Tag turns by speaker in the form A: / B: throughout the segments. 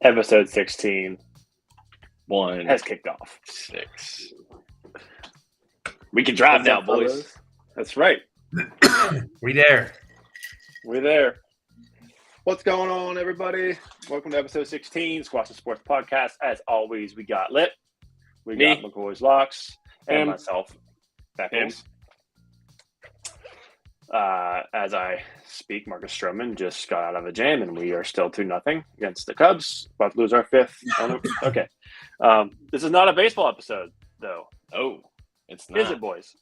A: Episode 16
B: 1,
A: has kicked off.
B: 6. We can drive now, boys.
A: That's right.
C: We there.
A: We're there. What's going on, everybody? Welcome to episode 16, Squatchin Sports Podcast. As always, we got Lit, we got McCoy's Locks, and myself, Beckles. As I speak, Marcus Stroman just got out of a jam, and we are still 2-0 against the Cubs. About to lose our fifth. Okay. This is not a baseball episode, though.
B: Oh, it's not.
A: Is it, boys?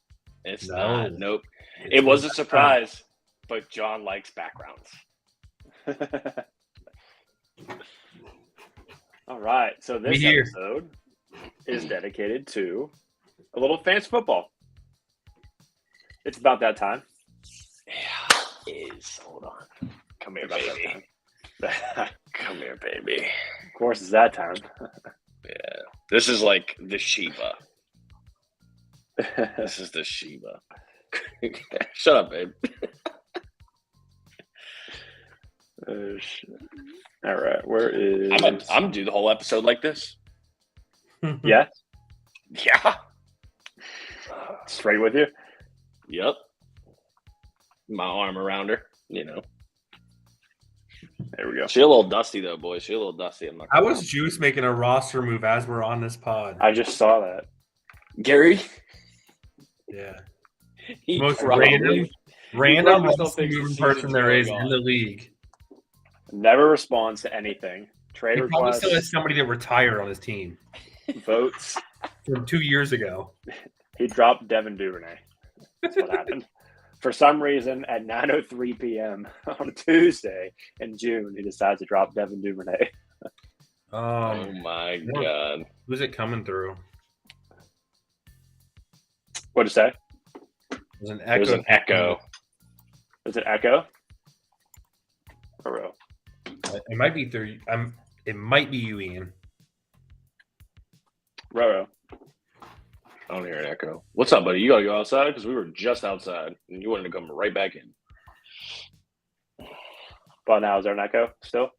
B: It's
C: No.
B: not. Nope.
A: It was a surprise, but John likes backgrounds. All right. So this episode is dedicated to a little fantasy football. It's about that time.
B: Yeah, it is. Hold on. Come here, baby. Come here, baby.
A: Of course, it's that time.
B: Yeah. This is like the Shiva. This is the Shiva. Shut up, babe.
A: Shit. All right. Where is...
B: I'm gonna do the whole episode like this.
A: Yeah?
B: Yeah.
A: Straight with you?
B: Yep. My arm around her, you know.
A: There we go.
B: She a little dusty, though, boys. She a little dusty. I'm not
C: How
B: gonna
C: was Juice making a roster move as we're on this pod?
A: I just saw that.
B: Gary?
C: Yeah.
B: He
C: Most
B: probably-
C: random
B: probably still
C: roster
B: thinks the
C: moving
B: season's
C: person there
B: going
C: is
B: on.
C: in the league.
A: Never responds to anything. Trade
C: He probably
A: requests,
C: still has somebody that retired on his team
A: votes.
C: from 2 years ago.
A: He dropped Devin Duvernay. That's what happened. For some reason, at 9:03 p.m. on Tuesday in June, he decides to drop Devin Duvernay.
B: Oh, my God.
C: Who's it coming through?
A: What'd you say?
C: There's an echo.
B: There's an echo.
A: Is it Echo? Or Ro?
C: It might be through. It might be you, Ian.
A: Roro.
B: I don't hear an echo. What's up, buddy? You got to go outside? Because we were just outside, and you wanted to come right back in.
A: But now, is there an echo still?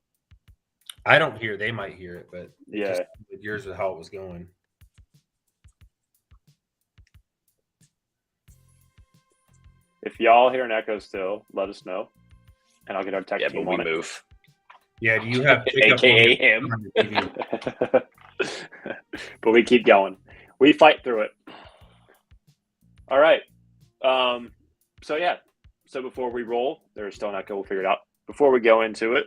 C: I don't hear. They might hear it, but
A: Yeah.
C: just yours is how it was going.
A: If y'all hear an echo still, let us know. And I'll get our tech
B: Yeah,
A: team
B: but we
A: on it.
B: move.
C: Yeah, do you have pickup
B: AKA
C: on
B: him.
C: your TV?
A: But we keep going. We fight through it. All right. So before we roll, there's still an echo. We'll figure it out. Before we go into it,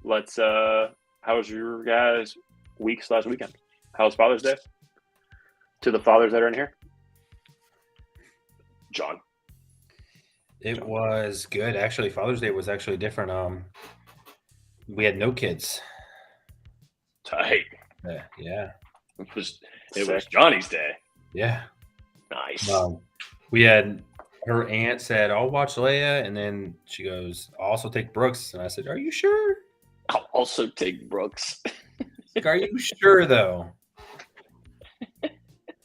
A: let's. How was your guys' week/weekend? How was Father's Day? To the fathers that are in here.
B: John.
C: It was good. Actually, Father's Day was actually different. We had no kids.
B: Tight.
C: Yeah.
B: It was Johnny's day.
C: Yeah.
B: Nice.
C: We had her aunt said, "I'll watch Leia," and then she goes, "I'll also take Brooks." And I said, "Are you sure?"
B: I'll also take Brooks.
C: Like, are you sure though?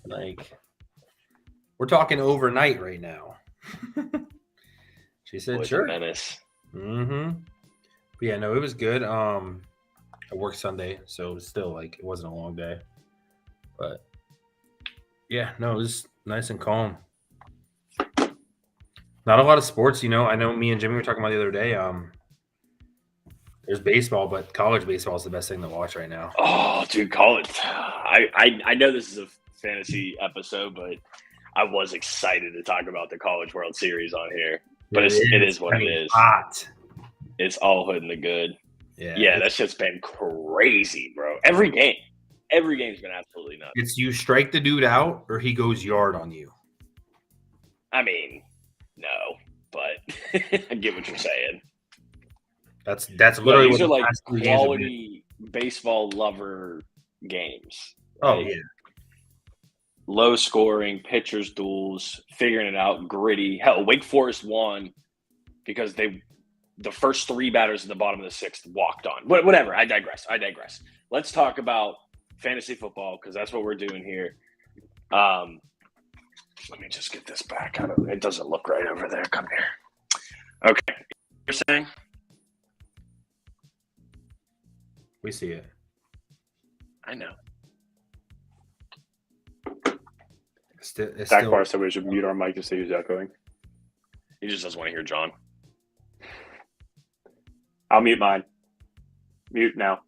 C: Like, we're talking overnight right now. She said,
B: Boy's a
C: "Sure."
B: menace.
C: Mm-hmm. But yeah, no, it was good. I worked Sunday, so it was still like it wasn't a long day. But yeah, no, it was nice and calm. Not a lot of sports, I know me and Jimmy were talking about the other day. There's baseball, but college baseball is the best thing to watch right now.
B: Oh, dude, college. I know this is a fantasy episode, but I was excited to talk about the College World Series on here. But it is what it is.
C: Hot.
B: It's all hood and the good.
C: Yeah,
B: that shit's been crazy, bro. Every game's been absolutely nuts.
C: It's you strike the dude out or he goes yard on you.
B: I mean, no, but I get what you're saying.
C: That's literally
B: These
C: what
B: are
C: the
B: like
C: past 3 games have been.
B: quality baseball lover games.
C: Oh
B: Like,
C: yeah.
B: low scoring, pitchers duels, figuring it out, gritty. Hell, Wake Forest won because the first 3 batters at the bottom of the 6th walked on. Whatever. I digress. Let's talk about fantasy football because that's what we're doing here. Let me just get this back. It doesn't look right over there. Come here. Okay. You're saying?
C: We see it.
B: I know.
C: It's
A: Zach
C: still
A: Barr said we should mute our mic to see who's echoing.
B: He just doesn't want to hear John.
A: I'll mute mine. Mute now.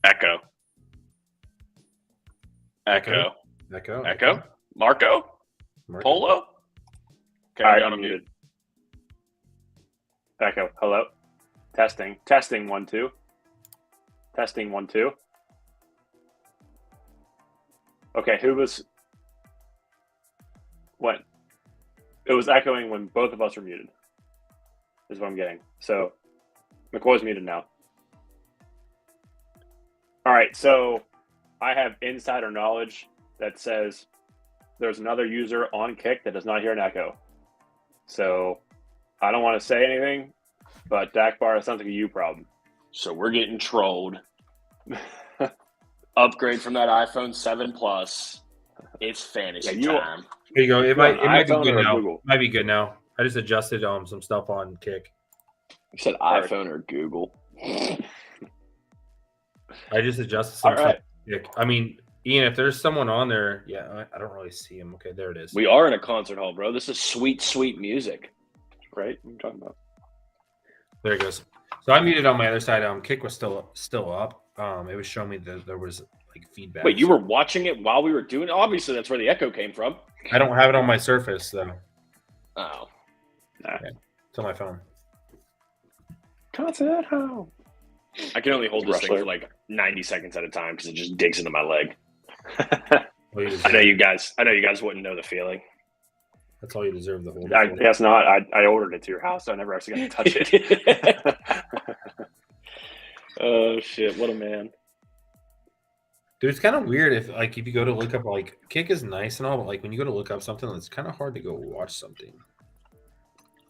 B: Echo.
C: Echo.
B: Marco? Polo? Okay,
A: All right,
B: John,
A: I'm muted. Echo. Hello. Testing. Testing 1 2. Testing 1 2. Okay, who was when? It was echoing when both of us were muted. Is what I'm getting. So McCoy's muted now. All right, so I have insider knowledge that says there's another user on Kick that does not hear an echo. So I don't want to say anything, but Dakbar, it sounds like a you problem.
B: So we're getting trolled. Upgrade from that iPhone 7 Plus. It's fantasy time.
C: Here you go. It might be
A: iPhone
C: good
A: or
C: now.
A: Google?
C: Might be good now. I just adjusted some stuff on Kick.
B: You said iPhone or Google.
C: I just adjusted some
A: All
C: stuff
A: right.
C: on Kick. I mean, Ian, if there's someone on there, yeah, I don't really see him. Okay, there it is.
B: We are in a concert hall, bro. This is sweet, sweet music.
A: Right? What are you talking about?
C: There it goes. So I muted on my other side. Kick was still up. It was showing me that there was like feedback.
B: Wait, you were watching it while we were doing it? Obviously, that's where the echo came from.
C: I don't have it on my Surface though.
B: Oh.
C: It's on my phone.
A: Concert hall.
B: I can only hold this thing
A: Wrestler.
B: for like 90 seconds at a time because it just digs into my leg.
C: Well, you
B: I know
C: deserve-
B: you guys wouldn't know the feeling.
C: That's all you deserve the whole.
A: I guess not. I ordered it to your house, so I never actually got to touch it.
B: Oh shit, what a man.
C: Dude, it's kind of weird if you go to look up like Kick is nice and all, but like when you go to look up something, it's kind of hard to go watch something.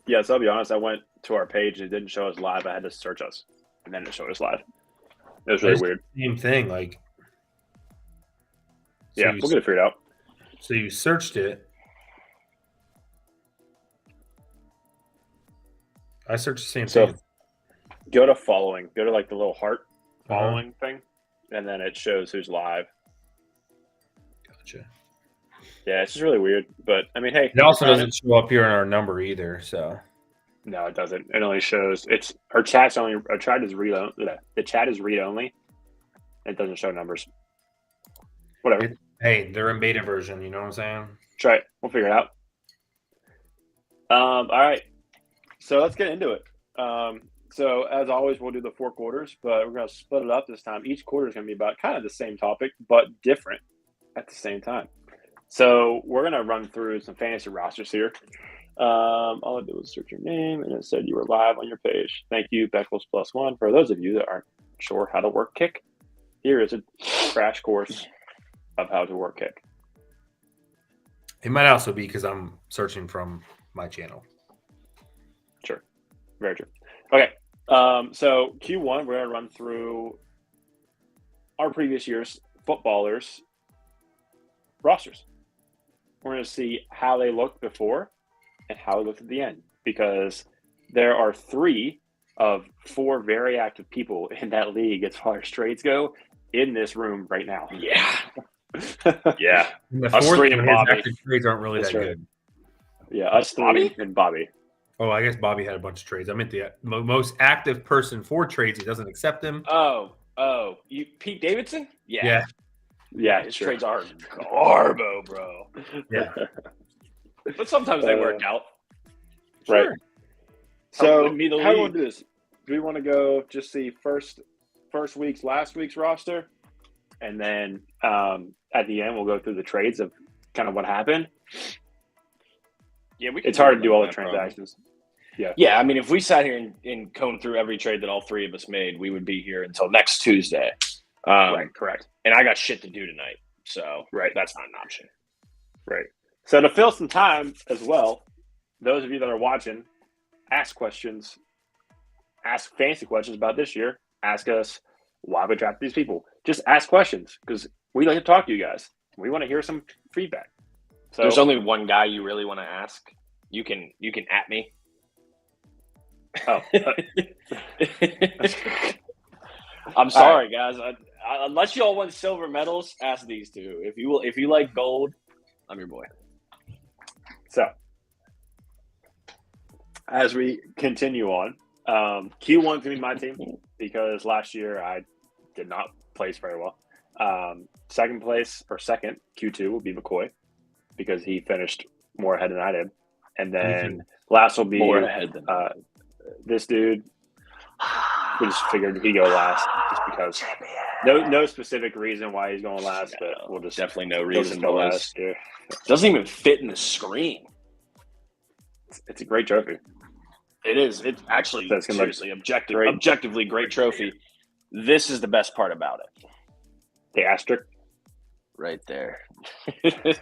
A: Yes, I'll be honest. I went to our page and it didn't show us live. I had to search us, and then it showed us live. It was really
C: It's
A: weird.
C: the same thing, like. So
A: Yeah,
C: you,
A: we'll get it figured out.
C: so you searched it. I searched the same
A: So
C: thing.
A: go to following. Go to like the little heart
C: Uh-huh.
A: following thing, and then it shows who's live.
C: Gotcha.
A: Yeah, it's just really weird. But I mean, hey,
C: It also
A: we're on
C: doesn't show up here in our number either. So
A: No, it doesn't. It only shows it's our chat's only our chat is read only. The chat is read only. It doesn't show numbers. Whatever.
C: hey, they're in beta version. You know what I'm saying?
A: Try it. We'll figure it out. All right. So let's get into it. So as always, we'll do the 4 quarters, but we're going to split it up this time. Each quarter is going to be about kind of the same topic, but different at the same time. So we're going to run through some fantasy rosters here. All I did was search your name, and it said you were live on your page. Thank you, Beckles+1. For those of you that aren't sure how to work Kick, here is a crash course of how to work Kick.
C: It might also be because I'm searching from my channel.
A: Sure. Very true. Okay. So Q1, we're going to run through our previous year's footballers' rosters. We're going to see how they looked before and how they looked at the end, because there are 3 of 4 very active people in that league as far as trades go in this room right now.
B: Yeah. Yeah.
C: And the
B: Us
C: fourth
B: three and
C: one, his
B: Bobby.
C: active trades aren't really
A: That's
C: that
A: right.
C: good.
A: Yeah, us 3
B: Bobby?
A: and Bobby.
C: Oh, I guess Bobby had a bunch of trades. I meant the most active person for trades. He doesn't accept them.
B: Oh, you Pete Davidson?
C: Yeah.
A: Yeah,
B: His
A: sure.
B: trades are garbo, bro.
C: Yeah.
B: But sometimes they work out.
A: Right.
C: Sure.
A: So
B: Wouldn't be the
A: how do we
B: league.
A: want to do this? Do we want to go just see last week's roster, and then at the end we'll go through the trades of kind of what happened?
B: Yeah, we can
A: It's hard to do all the
B: that problem.
A: transactions.
B: Yeah, I mean, if we sat here and combed through every trade that all 3 of us made, we would be here until next Tuesday.
A: Right, correct.
B: And I got shit to do tonight, so
A: Right.
B: that's not an option.
A: Right. So to fill some time as well, those of you that are watching, ask questions, ask fantasy questions about this year. Ask us why we draft these people. Just ask questions because we like to talk to you guys. We want to hear some feedback. So
B: There's only one guy you really want to ask. You can at me.
A: oh,
B: I'm sorry, guys. Unless y'all want silver medals, ask these two. If you like gold, I'm your boy.
A: So, as we continue on, Q1 is going to be my team because last year I did not place very well. Second, Q2 will be McCoy because he finished more ahead than I did. And then last will be
B: More ahead than
A: this dude. We just figured he'd go last just because. No specific reason why he's going last, but we'll just
B: definitely no reason
A: go
B: boys.
A: last. Yeah.
B: Doesn't even fit in the screen.
A: It's a great trophy.
B: It is. It's actually
A: So it's gonna look
B: seriously objectively great trophy. This is the best part about it.
A: The asterisk.
B: Right there.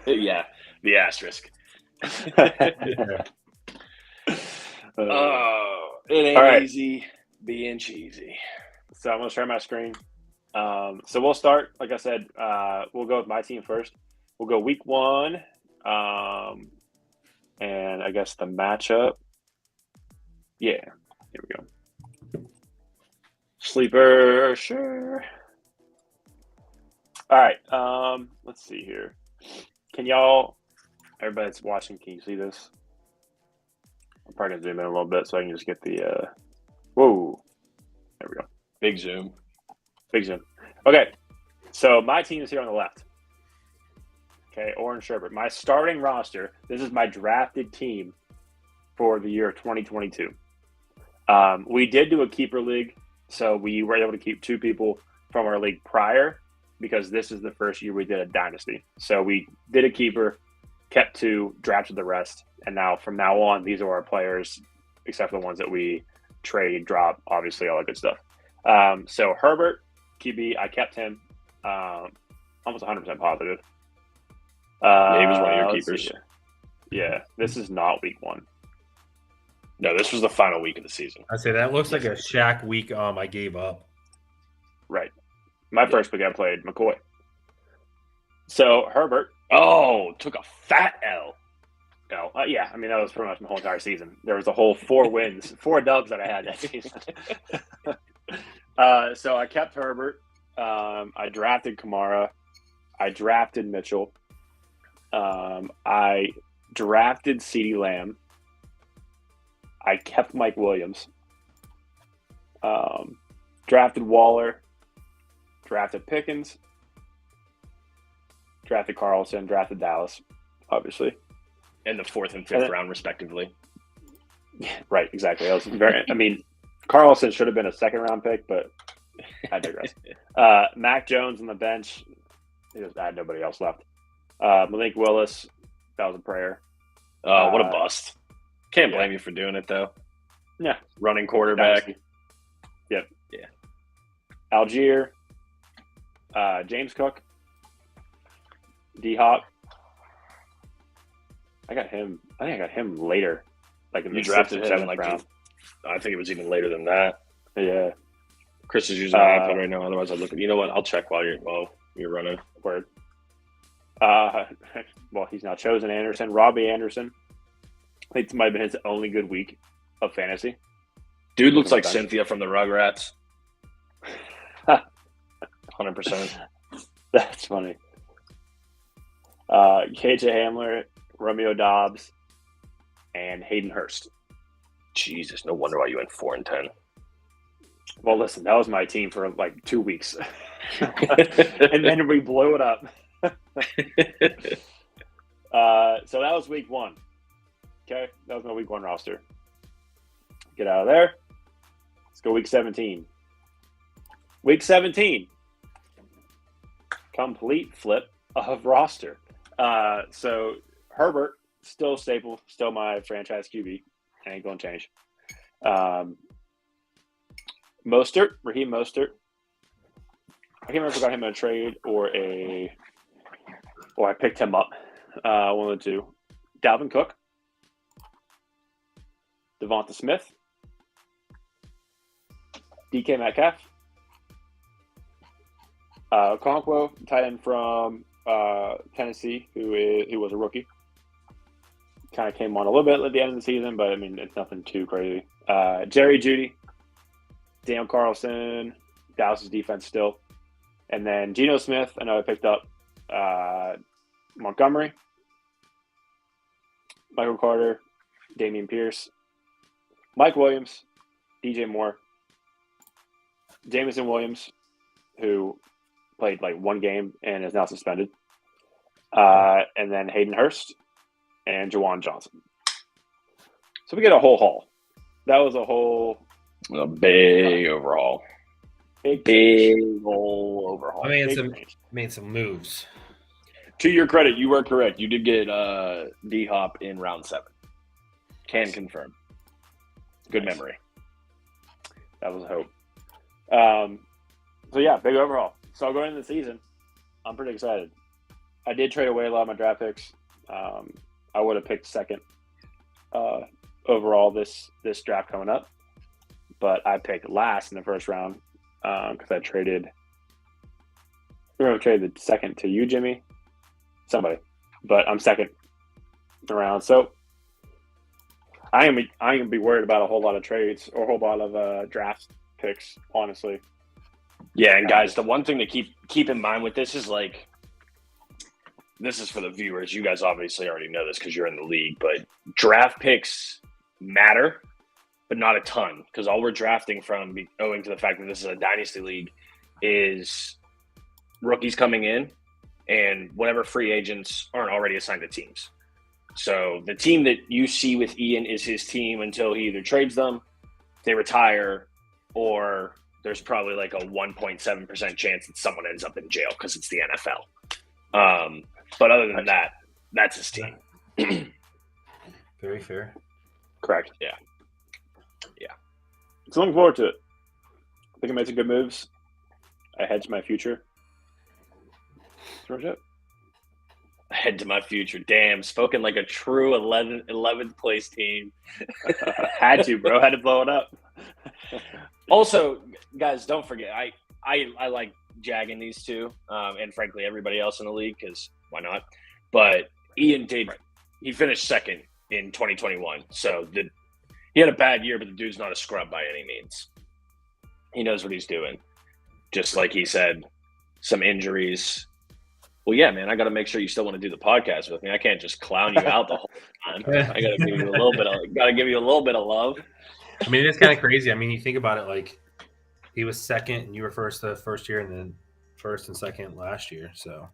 B: Yeah, the asterisk. Oh, it ain't easy being cheesy.
A: So I'm going to share my screen. So we'll start, like I said, we'll go with my team first. We'll go week 1. And I guess the matchup. Yeah, here we go. Sleeper, sure. All right, let's see here. Can y'all, everybody that's watching, can you see this? I'm probably going to zoom in a little bit so I can just get the, whoa. There we go.
B: Big zoom.
A: Big zoom. Okay, so my team is here on the left. Okay, Orange Sherbert. My starting roster, this is my drafted team for the year 2022. We did do a keeper league, so we were able to keep 2 people from our league prior because this is the first year we did a dynasty. So we did a keeper, kept 2, drafted the rest, and now from now on, these are our players, except for the ones that we trade, drop, obviously, all that good stuff. So Herbert, QB, I kept him almost 100% positive.
B: Yeah, he was one of your keepers.
A: Yeah, this is not week 1.
B: No, this was the final week of the season.
C: I say that looks like a Shaq week. I gave up.
A: Right. My first week I played McCoy. So Herbert.
B: Oh, took a fat L.
A: Yeah, I mean, that was pretty much my whole entire season. There was a whole 4 wins, 4 dubs that I had that season. So I kept Herbert. I drafted Kamara. I drafted Mitchell. I drafted CeeDee Lamb. I kept Mike Williams. Drafted Waller. Drafted Pickens. Drafted Carlson. Drafted Dallas, obviously.
B: In the 4th and 5th round, respectively.
A: Right, exactly. I was Carlson should have been a 2nd round pick, but I digress. Mac Jones on the bench. I had nobody else left. Malik Willis, that was a prayer.
B: Oh, what a bust. Can't blame you for doing it, though.
A: Yeah.
B: Running quarterback.
A: Yep.
B: Yeah.
A: Algier, James Cook, D-Hop. I think I got him later. Like in
B: you
A: the
B: drafted
A: 6th or 7th
B: him
A: round.
B: I think it was even later than that.
A: Yeah.
B: Chris is using an iPad right now. Otherwise, I'd look at. You know what? I'll check while you're running.
A: Word. Well, he's now chosen Anderson. Robbie Anderson. I think this might have been his only good week of fantasy.
B: Dude looks like Cynthia from the Rugrats. 100%.
A: That's funny. KJ Hamler, Romeo Dobbs, and Hayden Hurst.
B: Jesus, no wonder why you went 4-10.
A: Well, listen, that was my team for like 2 weeks. And then we blew it up. So that was week 1. Okay, that was my week 1 roster. Get out of there. Let's go week 17. Week 17. Complete flip of roster. So Herbert, still staple, still my franchise QB. Ain't going to change. Raheem Mostert. I can't remember if I got him in a trade or I picked him up. One of the two. Dalvin Cook. Devonta Smith. DK Metcalf. Okonkwo, tight end from Tennessee, who was a rookie. Kind of came on a little bit at the end of the season, but I mean, it's nothing too crazy. Jerry Jeudy, Daniel Carlson, Dallas's defense still. And then Geno Smith, I know I picked up Montgomery, Michael Carter, Damian Pierce, Mike Williams, DJ Moore, Jameson Williams, who played like one game and is now suspended, and then Hayden Hurst and Jawan Johnson. So we get a whole haul. That was
B: a big overhaul. Big whole overhaul.
C: I made some moves.
B: To your credit, you were correct. You did get D-Hop in round 7. Can confirm. Good memory.
A: That was a hope. So yeah, big overhaul. So going into the season, I'm pretty excited. I did trade away a lot of my draft picks. I would have picked second overall this draft coming up, but I picked last in the first round because I traded. We're going to trade the second to you, Jimmy. Somebody, but I'm second around. So I ain't gonna be worried about a whole lot of trades or a whole lot of draft picks, honestly.
B: Yeah, and guys, the one thing to keep in mind with this is like, this is for the viewers. You guys obviously already know this because you're in the league, but draft picks matter, but not a ton, because all we're drafting from, owing to the fact that this is a dynasty league, is rookies coming in and whatever free agents aren't already assigned to teams. So the team that you see with Ian is his team until he either trades them, they retire, or there's probably like a 1.7% chance that someone ends up in jail because it's the NFL. But other than that, that's his team.
C: Very fair.
A: Correct.
B: Yeah.
A: So looking forward to it. I think I made some good moves. I hedged my future.
B: Head to my future. Damn, spoken like a true 11th place team.
A: Had to, bro. Had to blow it up.
B: Also, guys, don't forget, I like jagging these two, and frankly, everybody else in the league, because why not? But Ian did. He finished second in 2021. So he had a bad year, but the dude's not a scrub by any means. He knows what he's doing. Just like he said, some injuries. Well, yeah, man, I got to make sure you still want to do the podcast with me. I can't just clown you out the whole time. I got to give you a little bit of love.
C: I mean, it's kind of crazy. I mean, you think about it, like he was second and you were first the first year, and then first and second last year. So,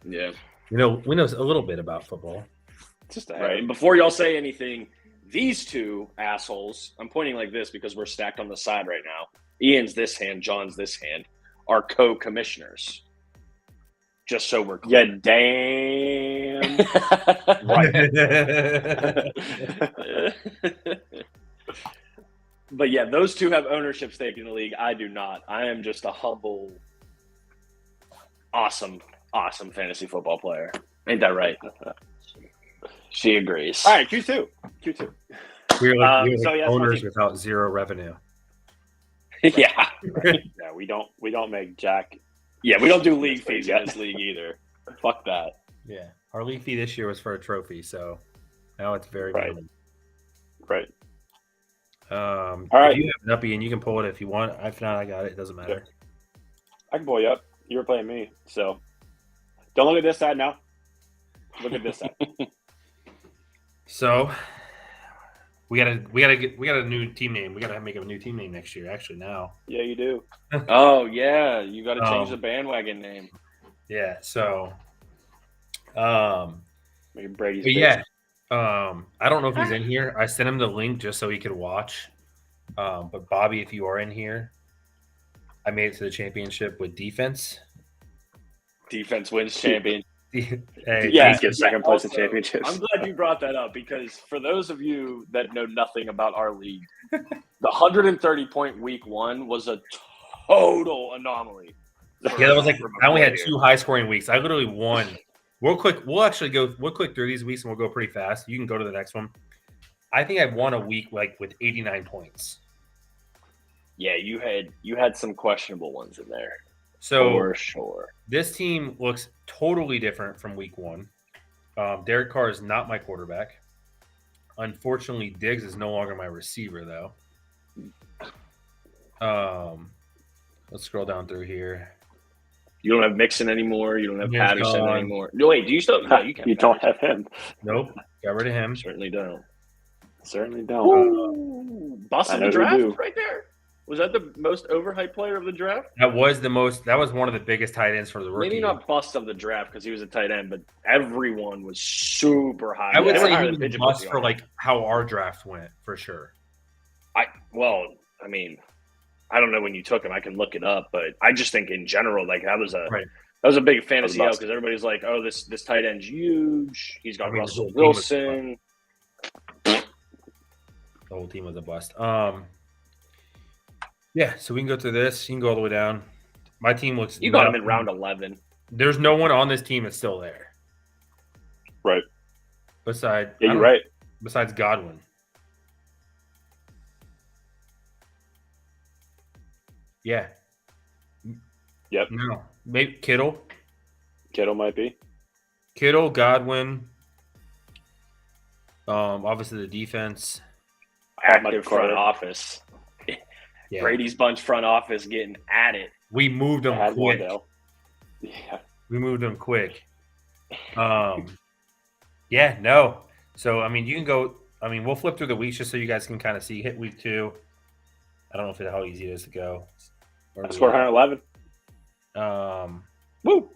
B: yeah,
C: we know a little bit about football.
A: Just
B: right. And before y'all say anything, these two assholes, I'm pointing like this because we're stacked on the side right now. Ian's this hand, John's this hand, are co-commissioners. Just so we're clear.
A: Yeah, damn.
B: Right. But yeah, those two have ownership stake in the league. I do not. I am just a humble, awesome fantasy football player. Ain't that right? She agrees.
A: All right, Q2.
C: We're like
A: so,
C: owners without zero revenue.
B: Yeah.
A: Yeah, we don't make jack.
B: Yeah, we don't do league fees in this league either. Fuck that.
C: Yeah, our league fee this year was for a trophy, so now it's very minimum.
A: Right.
C: All
A: right.
C: You have it up, Ian. You can pull it if you want. If not, I got it. It doesn't matter.
A: I can pull you up. You were playing me, so don't look at this side now. Look at this side.
C: So we got a new team name. We gotta make a new team name next year. Actually, now.
A: Yeah, you do.
B: Oh yeah, you got to change the bandwagon name.
C: Yeah. So,
A: Maybe Brady's.
C: but yeah. I don't know if he's in here. I sent him the link just so he could watch. But Bobby, if you are in here, I made it to the championship with defense.
B: Defense wins champion.
C: Hey,
A: Yeah, get second place in
B: Also,
A: championships.
B: I'm glad you brought that up because for those of you that know nothing about our league, the 130-point week 1 was a total anomaly.
C: Yeah, that was like I only had 2 high-scoring weeks. I literally won. We'll click through these weeks and we'll go pretty fast. You can go to the next one. I think I won a week like with 89 points.
B: Yeah, you had some questionable ones in there.
C: So
B: for sure.
C: This team looks totally different from week 1. Derek Carr is not my quarterback. Unfortunately, Diggs is no longer my receiver, though. Let's scroll down through here.
B: You don't have Mixon anymore. You don't have
C: He's
B: Patterson
C: gone.
B: anymore. No, wait. Do you still? No, you can't.
A: You don't have him.
C: Nope. Got rid of him.
B: Certainly don't.
A: Certainly don't.
B: Ooh, bust
A: I
B: of
A: know
B: the
A: who
B: draft
A: do.
B: right there. Was that the most overhyped player of the draft?
C: That was one of the biggest tight ends for the rookie.
B: Maybe not bust of the draft because he was a tight end, but everyone was super high.
C: I would
B: They were
C: say
B: higher
C: he
B: than
C: was a
B: Pigeon
C: bust
B: Pussy
C: for
B: on
C: like how our draft went for sure.
B: I mean, I don't know when you took him. I can look it up, but I just think in general, like that was a
C: Right.
B: that was a big fantasy
A: That was a
B: out
A: bust.
B: because everybody's like, oh, this tight end's huge. He's got
C: I mean,
B: Russell
C: the whole team was
B: Wilson.
C: The whole team was a bust. Yeah, so we can go through this. You can go all the way down. My team looks.
B: You got him in round 11.
C: There's no one on this team that's still there.
A: Right.
C: Besides,
A: Yeah, you're right.
C: Besides Godwin. Yeah.
A: Yep.
C: No, maybe Kittle,
A: Might be.
C: Godwin. Obviously the defense.
B: Active
A: Carter.
B: front office.
C: Yeah,
B: Brady's bunch front office getting at it.
C: we moved
A: I
C: them
A: had
C: quick.
A: Wandale. Yeah.
C: We moved them quick. Yeah, no. So I mean, you can go. I mean, we'll flip through the weeks just so you guys can kind of see. Hit week 2. I don't know if how easy it is to go. Where
A: I
C: we
A: scored
C: at?
A: 111.
B: Woo!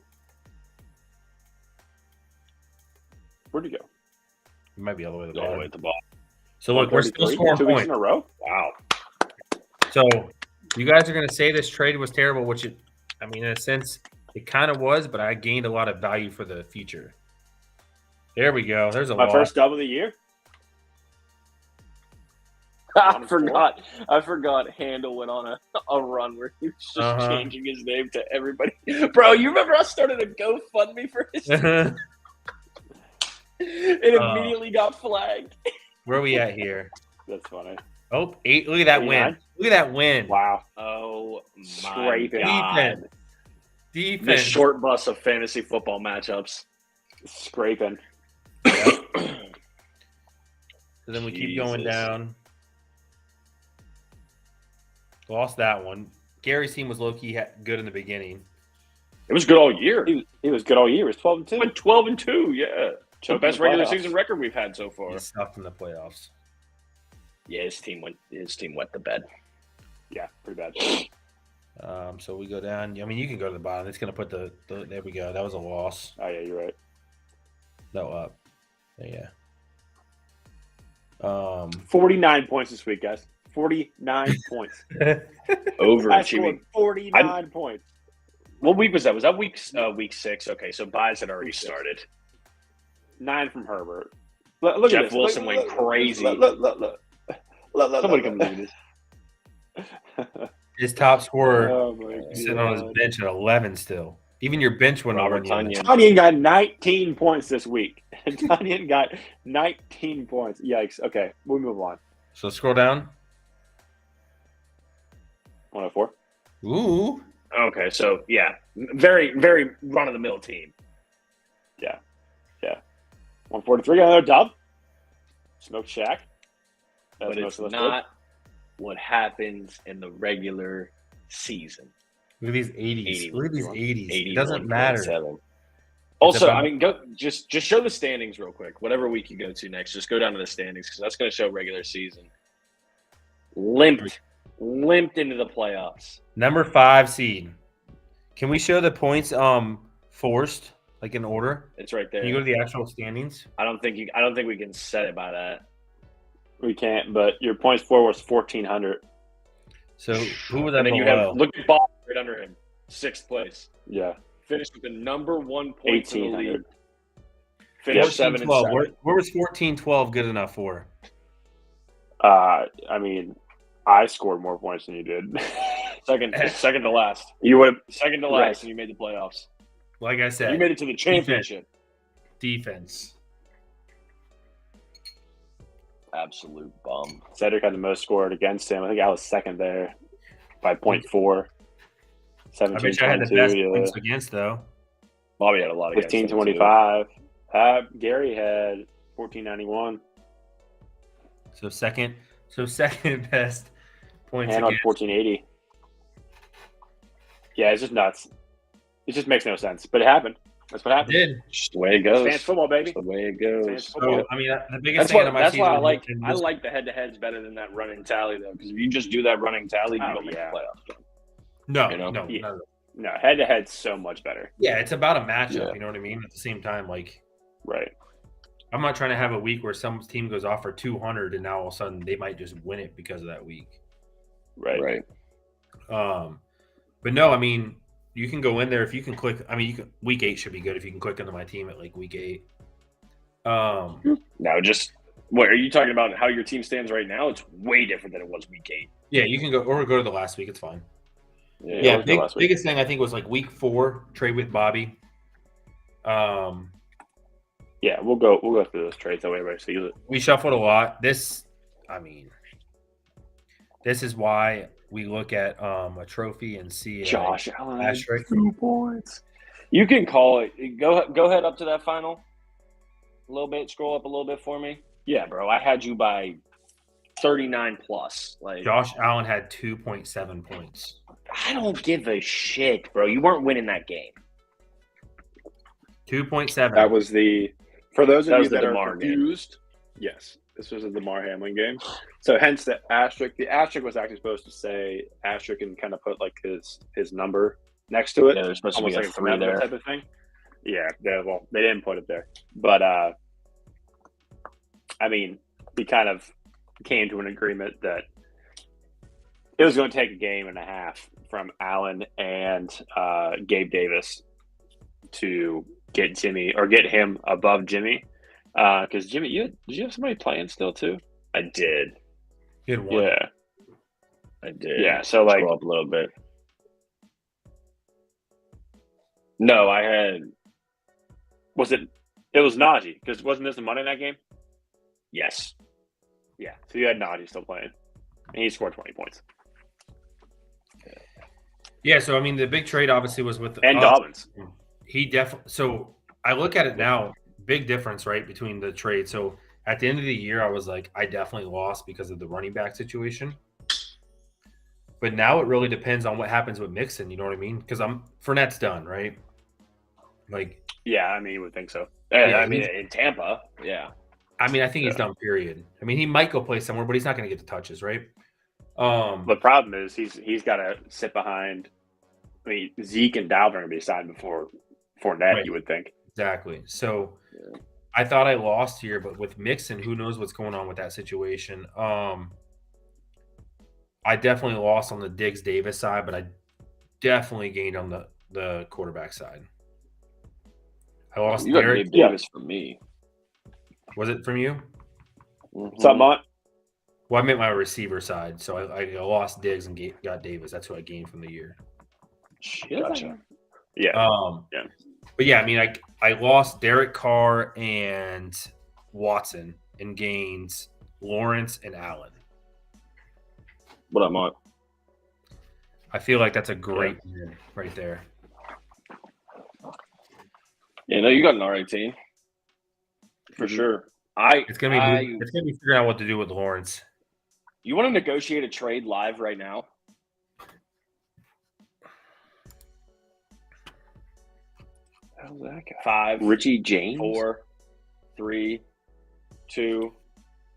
A: Where'd you go?
C: You might be all the way to the
B: All the
C: bottom.
B: way at the bottom.
C: So look, we're still
A: 133?
C: scoring
A: 2 weeks
C: points.
A: in a row.
B: Wow.
C: So you guys are going to say this trade was terrible, which I mean, in a sense, it kind of was, but I gained a lot of value for the future. There we go. There's a
A: My
C: lot.
A: first dub of the year.
B: I forgot Handel went on a run where he was just
C: Uh-huh.
B: changing his name to everybody. Bro, you remember I started a GoFundMe for his team? It immediately got flagged.
C: Where are we at here?
A: That's funny.
C: Oh, 8. Look at that win.
A: 89?
C: Look at that win.
A: Wow.
B: Oh my
A: Scraping.
B: god. The
C: Defense.
B: short bus of fantasy football matchups.
A: Scraping.
C: So then we keep going
B: Jesus.
C: down. Lost that one. Gary's team was low-key good in the beginning.
B: It was good all year.
A: He was good all year. He was 12 and 2.
B: Went 12-2, yeah. The
A: Choking
B: best
A: the
B: regular
A: playoffs.
B: season record we've had so far.
C: He sucked in the playoffs.
B: Yeah, his team went to bed.
A: Yeah, pretty bad.
C: So we go down. I mean, you can go to the bottom. It's going to put the there we go. That was a loss.
A: Oh, yeah, you're right.
C: No, up. Yeah.
A: 49 points this week, guys. 49 points. I
B: Overachieving.
A: scored 49 points.
B: What week was that? Was that week 6? Okay, so buys had already started.
A: 9 from Herbert. Look
B: Jeff
A: at this.
B: Wilson went crazy.
A: Look.
B: Somebody come do this.
C: His top scorer
A: Oh, my
C: sitting on his
A: God.
C: bench at 11 still. Even your bench went over.
B: Robert Tonyan.
A: Tonyan got 19 points this week. Tonyan got 19 points. Yikes. Okay, we'll move on.
C: So scroll down.
A: 104.
C: Ooh.
B: Okay, so yeah, very, very run of the mill team.
A: 143. Got another dub. Smoke Shack.
B: But it's not what happens in the regular season.
C: Look at these 80s. Look at these 80s. It
B: 81.7.
C: doesn't matter.
B: Also,
C: about-
B: I mean, go just show the standings real quick. Whatever week you go to next, just go down to the standings because that's going to show regular season. Limped into the playoffs.
C: Number 5 seed. Can we show the points forced like in order?
B: It's right there.
C: Can you go to the actual standings?
B: I don't think we can set it by that.
A: We can't, but your points for was 1,400.
C: So who was that
B: And then you
C: below?
B: have look at Bob right under him, 6th place.
A: Yeah.
B: Finished with the number 1 points in the
A: 1,800.
B: league. Finished 7 and
C: 14-12.
B: 7.
C: Where was 14-12 good enough for?
A: I mean, I scored more points than you did.
B: Second to last.
A: You would have.
B: Second to
A: Right.
B: last, and you made the playoffs.
C: Like I said,
B: You made it to the championship.
C: defense.
B: Absolute bum.
A: Cedric had the most scored against him. I think I was second there by 0.4.
C: I
A: 17,
C: wish I had the
A: 22,
C: best
A: yeah.
C: points against though.
B: Bobby had a lot of
A: 15,
B: against him, too.
A: 25. Gary had 1491.
C: So second best points
A: And on
C: against.
A: 1480. Yeah, it's just nuts. It just makes no sense, but it happened. That's what
C: It
A: happened.
C: did.
B: Just the way it goes.
A: Fans football, baby.
B: Just the way it
A: Fans
B: goes.
A: football.
C: So I mean, the biggest thing of my
B: That's
C: season.
B: why I
C: was-
B: like the head-to-heads better than that running tally though, because if you just do that running tally, you
A: Oh,
B: don't make
A: yeah.
B: the playoffs.
C: No,
B: you know?
C: no,
A: Yeah.
C: no.
A: No, head-to-head's so much better.
C: Yeah, it's about a matchup.
B: Yeah.
C: You know what I mean? At the same time, like
A: Right.
C: I'm not trying to have a week where some team goes off for 200 and now all of a sudden they might just win it because of that week.
A: Right.
C: But no, I mean, you can go in there if you can click. I mean, you can. Week 8 should be good if you can click into my team at like week 8.
B: Now, just what are you talking about? How your team stands right now? It's way different than it was week 8.
C: Yeah, you can go or go to the last week. It's fine.
B: Yeah,
A: let's go last week.
C: Biggest thing I think was like week 4 trade with Bobby.
A: Yeah, we'll go through those trades that way everybody sees it.
C: We shuffled a lot. This is why we look at a trophy and see
A: Josh Allen had
C: asterisk.
A: 2 points.
B: You can call it. Go ahead up to that final. A little bit. Scroll up a little bit for me. Yeah, bro. I had you by 39 plus. Like
C: Josh Allen had 2.7 points.
B: I don't give a shit, bro. You weren't winning that game.
C: 2.7.
A: That was for those
B: That
A: of
B: was
A: you
B: the
A: that are
B: DeMar game.
A: confused. Yes, this was a DeMar Hamlin game. So hence the asterisk. The asterisk was actually supposed to say asterisk and kind of put like his number next to it.
B: Yeah, there's supposed to be
A: almost
B: a
A: like
B: 3
A: number
B: there.
A: type of thing. Yeah, well, they didn't put it there, but I mean, we kind of came to an agreement that it was going to take a game and a half from Allen and Gabe Davis to get him above Jimmy. Because Jimmy, did you have somebody playing still too?
B: I did.
C: He had 1.
A: Yeah,
B: I did.
A: yeah. So like,
B: Scroll up a little bit. No, I had.
A: it was Najee because wasn't this the Monday night game?
B: Yes.
A: Yeah. So you had Najee still playing, and he scored 20 points.
C: Yeah, so I mean, the big trade obviously was with
A: And Dobbins.
C: He definitely. So I look at it now. Big difference, right, between the trade. So at the end of the year, I was like, I definitely lost because of the running back situation. But now it really depends on what happens with Mixon. You know what I mean? Because Fournette's done, right? Like,
A: Yeah, I mean, you would think so.
B: Yeah, I mean, in Tampa, yeah.
C: I mean, I think he's done. Period. I mean, he might go play somewhere, but he's not going to get the touches, right?
A: The problem is he's got to sit behind. I mean, Zeke and Dalvin are going to be signed before Fournette.
C: Right.
A: You would think.
C: Exactly. So I thought I lost here, but with Mixon, who knows what's going on with that situation? I definitely lost on the Diggs Davis side, but I definitely gained on the quarterback side. I lost
B: You got
C: Derek.
B: Gabe Davis from me.
C: Was it from you?
B: Mhm.
A: What's up, Mont?
C: Well, I meant my receiver side. So I lost Diggs and got Davis. That's who I gained from the year.
B: Gotcha.
A: Yeah. Yeah.
C: But yeah, I mean, I lost Derek Carr and Watson and gained Lawrence and Allen.
B: What up, Mont?
C: I feel like that's a great win right there.
B: Yeah, no, you got an alright team. For sure.
C: It's gonna be figuring out what to do with Lawrence.
B: You want to negotiate a trade live right now?
A: How's that guy?
B: 5,
A: Richie James.
B: 4, 3, 2,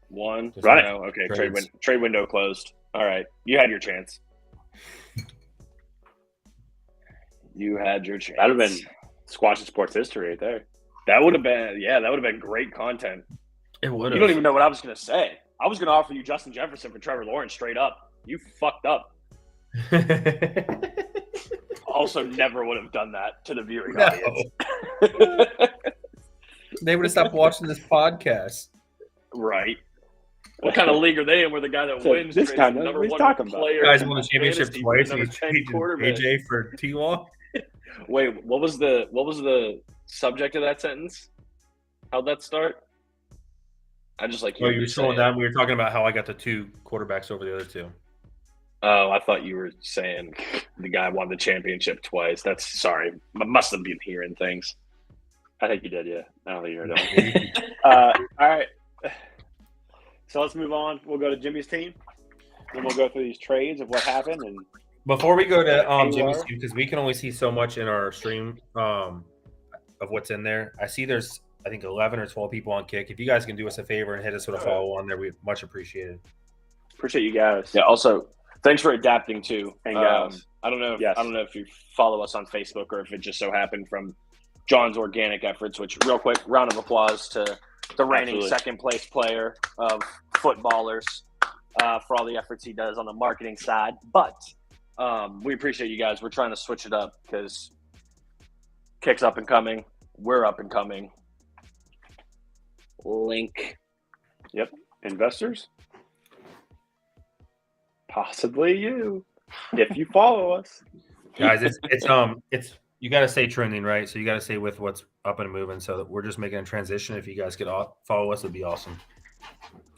B: 1.
C: Just
A: run it.
B: No, okay,
C: Trades.
B: trade window closed. All right, you had your chance. You had your chance.
A: That would have been Squatchin sports history right there.
B: That would have been great content.
C: It would
B: You don't even know what I was going to say. I was going to offer you Justin Jefferson for Trevor Lawrence straight up. You fucked up. Also, never would have done that to the viewing audience.
C: They would have stopped watching this podcast.
B: Right. What kind of league are they in where the guy that
A: So
B: wins
A: this
B: trades
A: time,
B: the
A: what
B: number
A: he's
B: one
A: talking about.
B: player?
C: You guys
B: in
C: won the championship
B: fantasy
C: twice.
B: for
C: And
B: number 10
C: he's
B: quarterback.
C: AJ for T-Law.
B: Wait, what was the subject of that sentence? How'd that start? I just like
C: Oh, you were
B: say
C: scrolling
B: it.
C: down. We were talking about how I got the 2 quarterbacks over the other 2.
B: Oh, I thought you were saying the guy won the championship twice. That's sorry. I must have been hearing things.
A: I think you did, yeah. I don't think you heard that. All right. So let's move on. We'll go to Jimmy's team. Then we'll go through these trades of what happened and
C: Before we go to
A: AR?
C: Jimmy's team, because we can only see so much in our stream of what's in there. I see there's I think 11 or 12 people on Kick. If you guys can do us a favor and hit us with a follow on there, we much appreciated.
A: Appreciate you guys.
B: Yeah. Also, thanks for adapting too.
A: And guys.
B: I don't know.
A: Yes.
B: I don't know if you follow us on Facebook or if it just so happened from John's organic efforts. Which, real quick, round of applause to the reigning second place player of footballers for all the efforts he does on the marketing side. But we appreciate you guys. We're trying to switch it up because Kick's up and coming. We're up and coming. Link.
A: Yep. Investors? Possibly you. If you follow us.
C: Guys, it's you got to stay trending, right? So you got to stay with what's up and moving. So we're just making a transition. If you guys could follow us, it'd be awesome.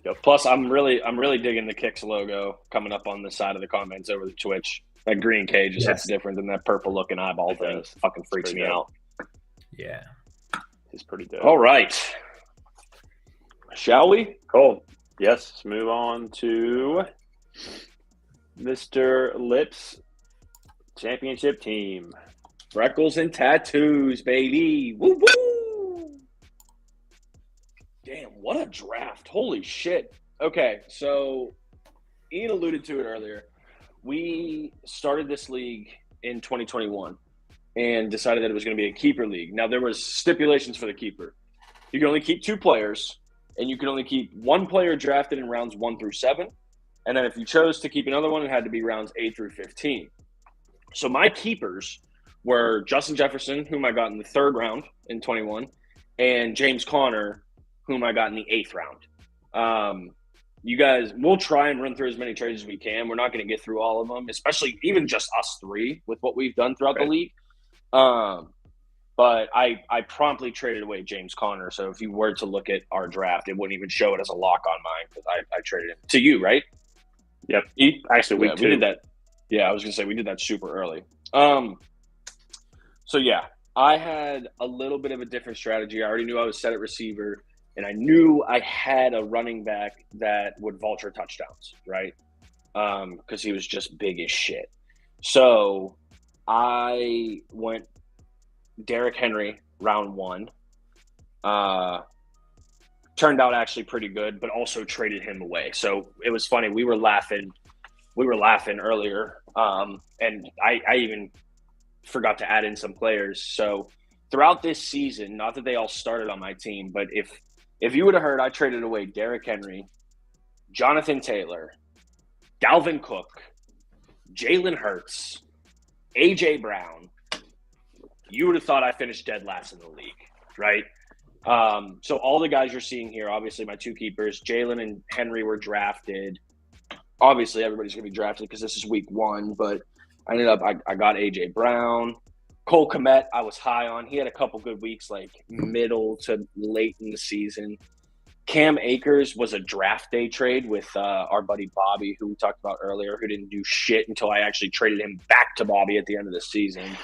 B: Yep. Plus, I'm really digging the Kicks logo coming up on the side of the comments over the Twitch. That green cage just looks different than that purple looking eyeball thing. Fucking freaks me out.
C: Yeah,
A: it's pretty dope.
B: All right, shall we?
A: Cool. Yes. Let's move on to Mr. Lips championship team.
B: Freckles and tattoos, baby. Woo woo. Damn, what a draft. Holy shit. Okay, so Ian alluded to it earlier. We started this league in 2021 and decided that it was going to be a keeper league. Now, there was stipulations for the keeper. You can only keep 2 players, and you can only keep 1 player drafted in rounds 1 through 7. And then if you chose to keep another one, it had to be rounds 8 through 15. So my keepers were Justin Jefferson, whom I got in the 3rd round in 21, and James Conner, whom I got in the 8th round. You guys, we'll try and run through as many trades as we can. We're not going to get through all of them, especially even just us 3 with what we've done throughout the league. But I promptly traded away James Conner. So if you were to look at our draft, it wouldn't even show it as a lock on mine because I traded him to you, right?
A: Yep. Actually, week 2.
B: We did that. Yeah, I was going to say we did that super early. So, yeah, I had a little bit of a different strategy. I already knew I was set at receiver, and I knew I had a running back that would vulture touchdowns, right? Because he was just big as shit. So I went Derrick Henry, round 1. Turned out actually pretty good, but also traded him away. So it was funny. We were laughing earlier, and I even forgot to add in some players. So throughout this season, not that they all started on my team, but if you would have heard, I traded away Derrick Henry, Jonathan Taylor, Dalvin Cook, Jalen Hurts, A.J. Brown, you would have thought I finished dead last in the league, right? So all the guys you're seeing here, obviously my 2 keepers, Jalen and Henry were drafted. Obviously, everybody's going to be drafted because this is week 1, but I ended up I got A.J. Brown. Cole Kmet, I was high on. He had a couple good weeks, like middle to late in the season. Cam Akers was a draft day trade with our buddy Bobby, who we talked about earlier, who didn't do shit until I actually traded him back to Bobby at the end of the season.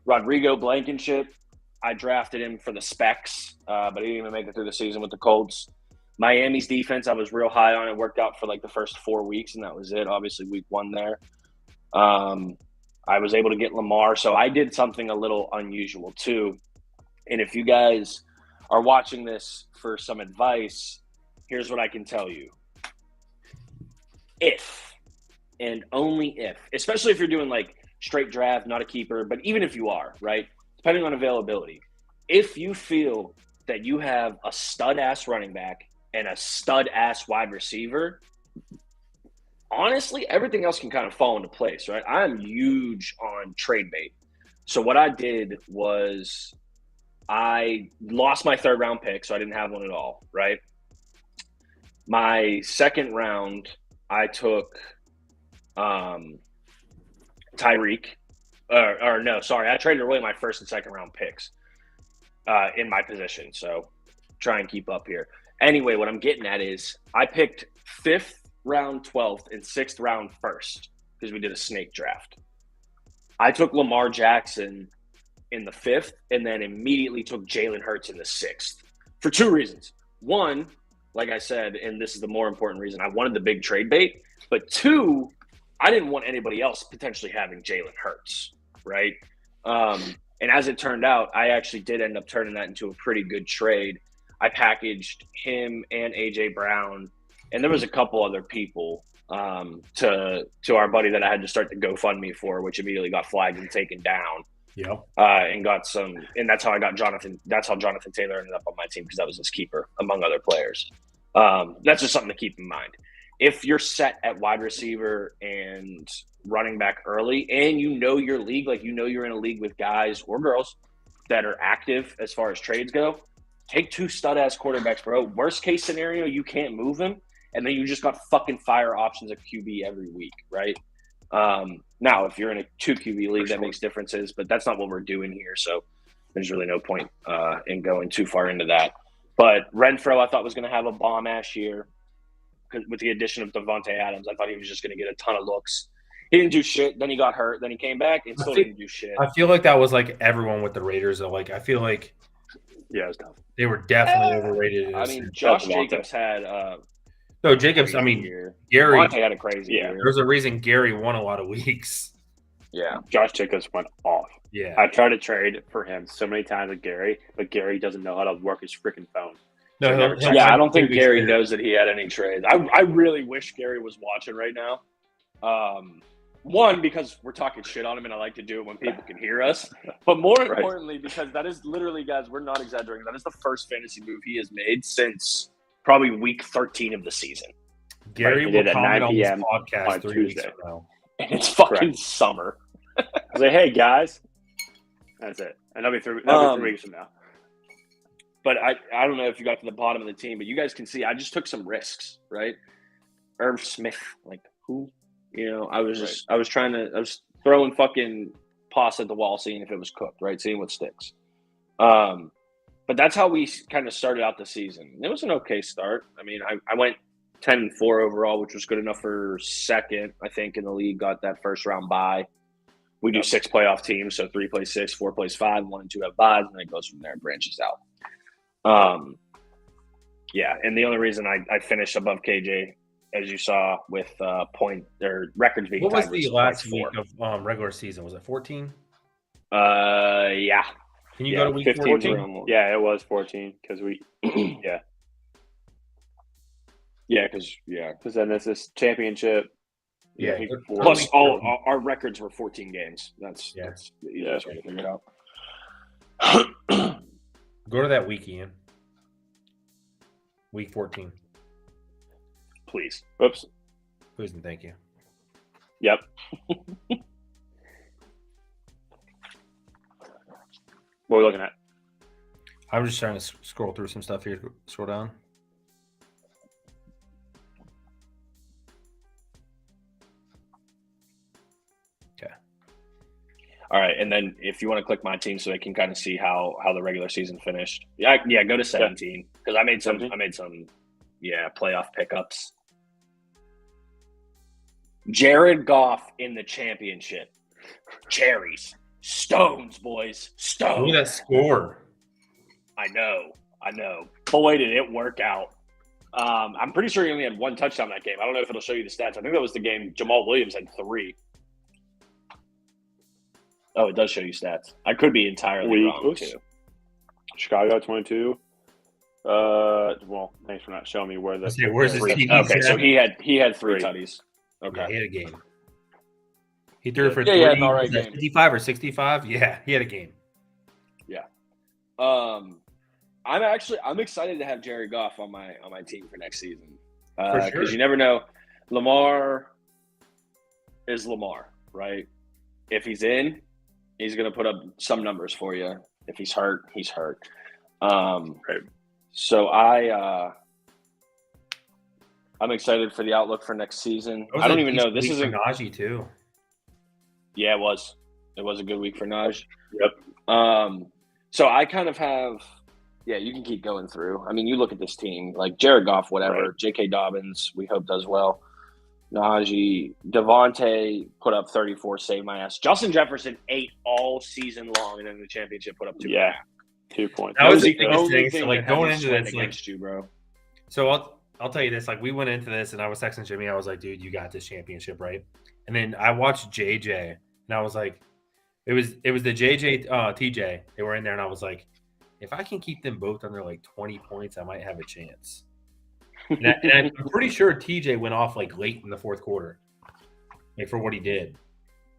B: Rodrigo Blankenship, I drafted him for the specs, but he didn't even make it through the season with the Colts. Miami's defense, I was real high on. It worked out for like the first 4 weeks, and that was it. Obviously, week 1 there. I was able to get Lamar, so I did something a little unusual too. And if you guys are watching this for some advice, here's what I can tell you. If, and only if, especially if you're doing like straight draft, not a keeper, but even if you are, right, depending on availability, if you feel that you have a stud-ass running back and a stud-ass wide receiver, honestly, everything else can kind of fall into place, right? I'm huge on trade bait. So what I did was I lost my 3rd round pick, so I didn't have one at all, right? My 2nd round, I took Tyreek. I traded away my 1st and 2nd round picks in my position. So try and keep up here. Anyway, what I'm getting at is I picked 5th round 12th and 6th round 1st because we did a snake draft. I took Lamar Jackson in the 5th and then immediately took Jalen Hurts in the 6th for 2 reasons. 1, like I said, and this is the more important reason, I wanted the big trade bait. But 2, I didn't want anybody else potentially having Jalen Hurts, right? And as it turned out, I actually did end up turning that into a pretty good trade. I packaged him and AJ Brown, and there was a couple other people to our buddy that I had to start the GoFundMe for, which immediately got flagged and taken down.
C: Yeah.
B: And got some, and that's how I got Jonathan. That's how Jonathan Taylor ended up on my team because that was his keeper among other players. That's just something to keep in mind. If you're set at wide receiver and running back early, and you know your league, like you're in a league with guys or girls that are active as far as trades go, take 2 stud-ass quarterbacks, bro. Worst case scenario, you can't move him, and then you just got fucking fire options at QB every week, right? Now, if you're in a 2 QB league, that makes differences, but that's not what we're doing here, so there's really no point in going too far into that. But Renfro, I thought was going to have a bomb-ass year with the addition of Devontae Adams. I thought he was just going to get a ton of looks. He didn't do shit. Then he got hurt. Then he came back and still didn't do shit.
C: I feel like that was like everyone with the Raiders. Though. Like I feel like
A: Yeah, it was tough.
C: they were definitely overrated.
B: I mean, Josh Jacobs had
C: no Jacobs. I mean,
B: year.
C: Gary
B: Devontae had a crazy year.
C: There's a reason Gary won a lot of weeks.
B: Yeah,
A: Josh Jacobs went off.
C: Yeah,
A: I tried to trade for him so many times with Gary, but Gary doesn't know how to work his freaking phone.
C: no,
B: I don't think Gary knows that he had any trades. I really wish Gary was watching right now. One, because we're talking shit on him, and I like to do it when people can hear us. But more importantly, because that is literally, guys, we're not exaggerating. That is the first fantasy move he has made since probably week 13 of the season.
C: Gary will comment on this podcast
A: on
C: 3
A: Tuesday.
C: weeks from now.
B: And it's fucking summer.
A: I was like, hey, guys. That's it. And that'll be 3 weeks from now.
B: But I don't know if you got to the bottom of the team, but you guys can see I just took some risks, right? Irv Smith, like who? You know, I was throwing fucking pasta at the wall, seeing if it was cooked, right? Seeing what sticks. But that's how we kind of started out the season. It was an okay start. I mean, I went 10-4 overall, which was good enough for second, I think, in the league. Got that first round bye. We do 6 playoff teams, so 3 plays 6, 4 plays 5, 1 and 2 have byes, and it goes from there and branches out. Yeah, and the only reason I finished above KJ, as you saw, with point or records being
C: What was
B: tied,
C: the last week of regular season? Was it 14?
B: Yeah.
C: Can you go to week
A: 15?
C: 14?
A: Yeah, it was 14 because we yeah.
B: Yeah, because
A: then there's this championship.
C: Yeah.
B: Plus, all our records were 14 games. That's the easiest way to figure it out.
C: Go to that week, Ian. Week 14.
B: Please.
A: Oops.
C: Please and thank you.
A: Yep. What are we looking at?
C: I'm just trying to scroll through some stuff here. Scroll down. Okay.
B: All right, and then if you want to click my team so they can kind of see how the regular season finished. Yeah, go to 17 because I made some playoff pickups. Jared Goff in the championship. Cherries. Stones, boys. Stones.
C: Look at that score.
B: I know. Boy, did it work out. I'm pretty sure he only had 1 touchdown that game. I don't know if it'll show you the stats. I think that was the game Jamal Williams had 3. Oh, it does show you stats. I could be entirely wrong, too.
A: Chicago 22. Well, thanks for not showing me where the.
C: Where's his team?
B: Okay, so he had 3 tutties. Okay.
C: Yeah, he had a game. He threw it for
B: 3. Yeah, all right,
C: 55 or 65. Yeah, he had a game.
B: Yeah. I'm excited to have Jared Goff on my team for next season. Because you never know. Lamar is Lamar, right? If he's in, he's going to put up some numbers for you. If he's hurt, he's hurt.
A: Right.
B: So I'm excited for the outlook for next season. I don't even know. This is
C: Najee too.
B: Yeah, it was. It was a good week for Najee.
A: Yep.
B: So I kind of have. Yeah, you can keep going through. I mean, you look at this team like Jared Goff, whatever. Right. J.K. Dobbins, we hope does well. Najee, Devontae put up 34, saved my ass. Justin Jefferson 8 all season long, and then the championship put up 2.
A: Yeah, 2 points.
C: That was the biggest thing. So, like going into this,
B: against you, bro.
C: So I'll tell you this. Like we went into this, and I was texting Jimmy. I was like, "Dude, you got this championship, right?" And then I watched JJ, and I was like, it was the JJ TJ. They were in there, and I was like, if I can keep them both under like 20 points, I might have a chance. And I'm pretty sure TJ went off like late in the fourth quarter, like for what he did.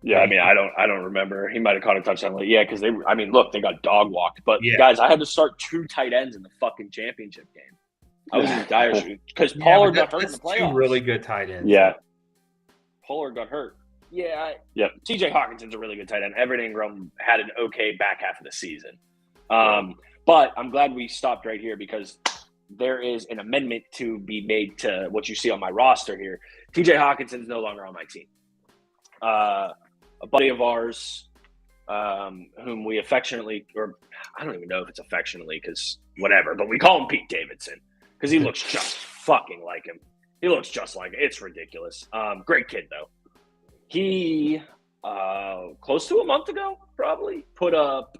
B: Yeah, I mean, I don't remember. He might have caught a touchdown late. Yeah, because look, they got dog walked. But
C: Yeah.
B: guys, I had to start 2 tight ends in the fucking championship game. I was in dire straits because Pollard got hurt in the playoffs.
C: 2 really good tight ends.
B: Yeah, Pollard got hurt. Yeah,
A: Yep.
B: TJ Hawkinson's a really good tight end. Everett Ingram had an okay back half of the season. But I'm glad we stopped right here because there is an amendment to be made to what you see on my roster here. TJ Hawkinson's no longer on my team. A buddy of ours, whom we affectionately, or I don't even know if it's affectionately because whatever, but we call him Pete Davidson because he looks just fucking like him. He looks just like him. It's ridiculous. Great kid, though. He, close to a month ago, probably, put up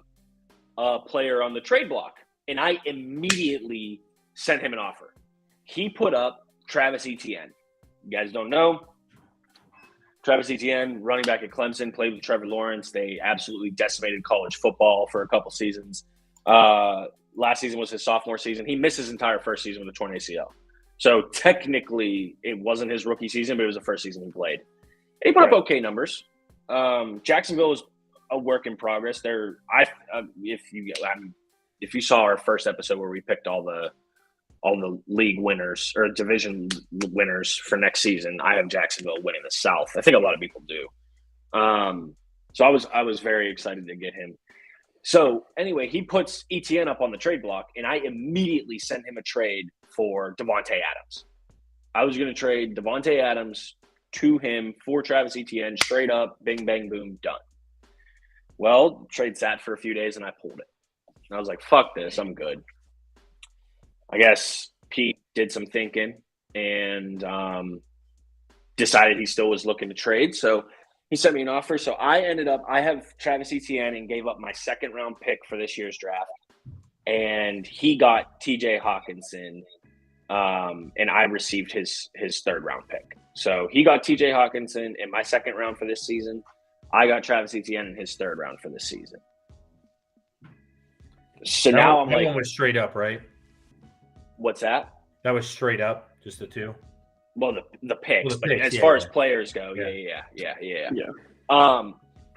B: a player on the trade block, and I immediately sent him an offer. He put up Travis Etienne. You guys don't know. Travis Etienne, running back at Clemson, played with Trevor Lawrence. They absolutely decimated college football for a couple seasons. Last season was his sophomore season. He missed his entire first season with a torn ACL. So technically, it wasn't his rookie season, but it was the first season he played. He put up okay numbers. Jacksonville is a work in progress. If you saw our first episode where we picked all the league winners or division winners for next season, I have Jacksonville winning the South. I think a lot of people do. So I was very excited to get him. So anyway, he puts Etienne up on the trade block, and I immediately sent him a trade for Devontae Adams. I was going to trade Devontae Adams to him for Travis Etienne, straight up, bing, bang, boom, done. Well, trade sat for a few days, and I pulled it. And I was like, fuck this, I'm good. I guess Pete did some thinking and decided he still was looking to trade. So he sent me an offer. So I have Travis Etienne and gave up my second-round pick for this year's draft. And he got TJ Hawkinson, and I received his third-round pick. So he got TJ Hawkinson in my second round for this season. I got Travis Etienne in his third round for this season. So now I'm like,
C: that one was straight up, right?
B: What's that?
C: That was straight up, just the 2.
B: Well, the picks,
C: well,
B: but as far as players go, yeah.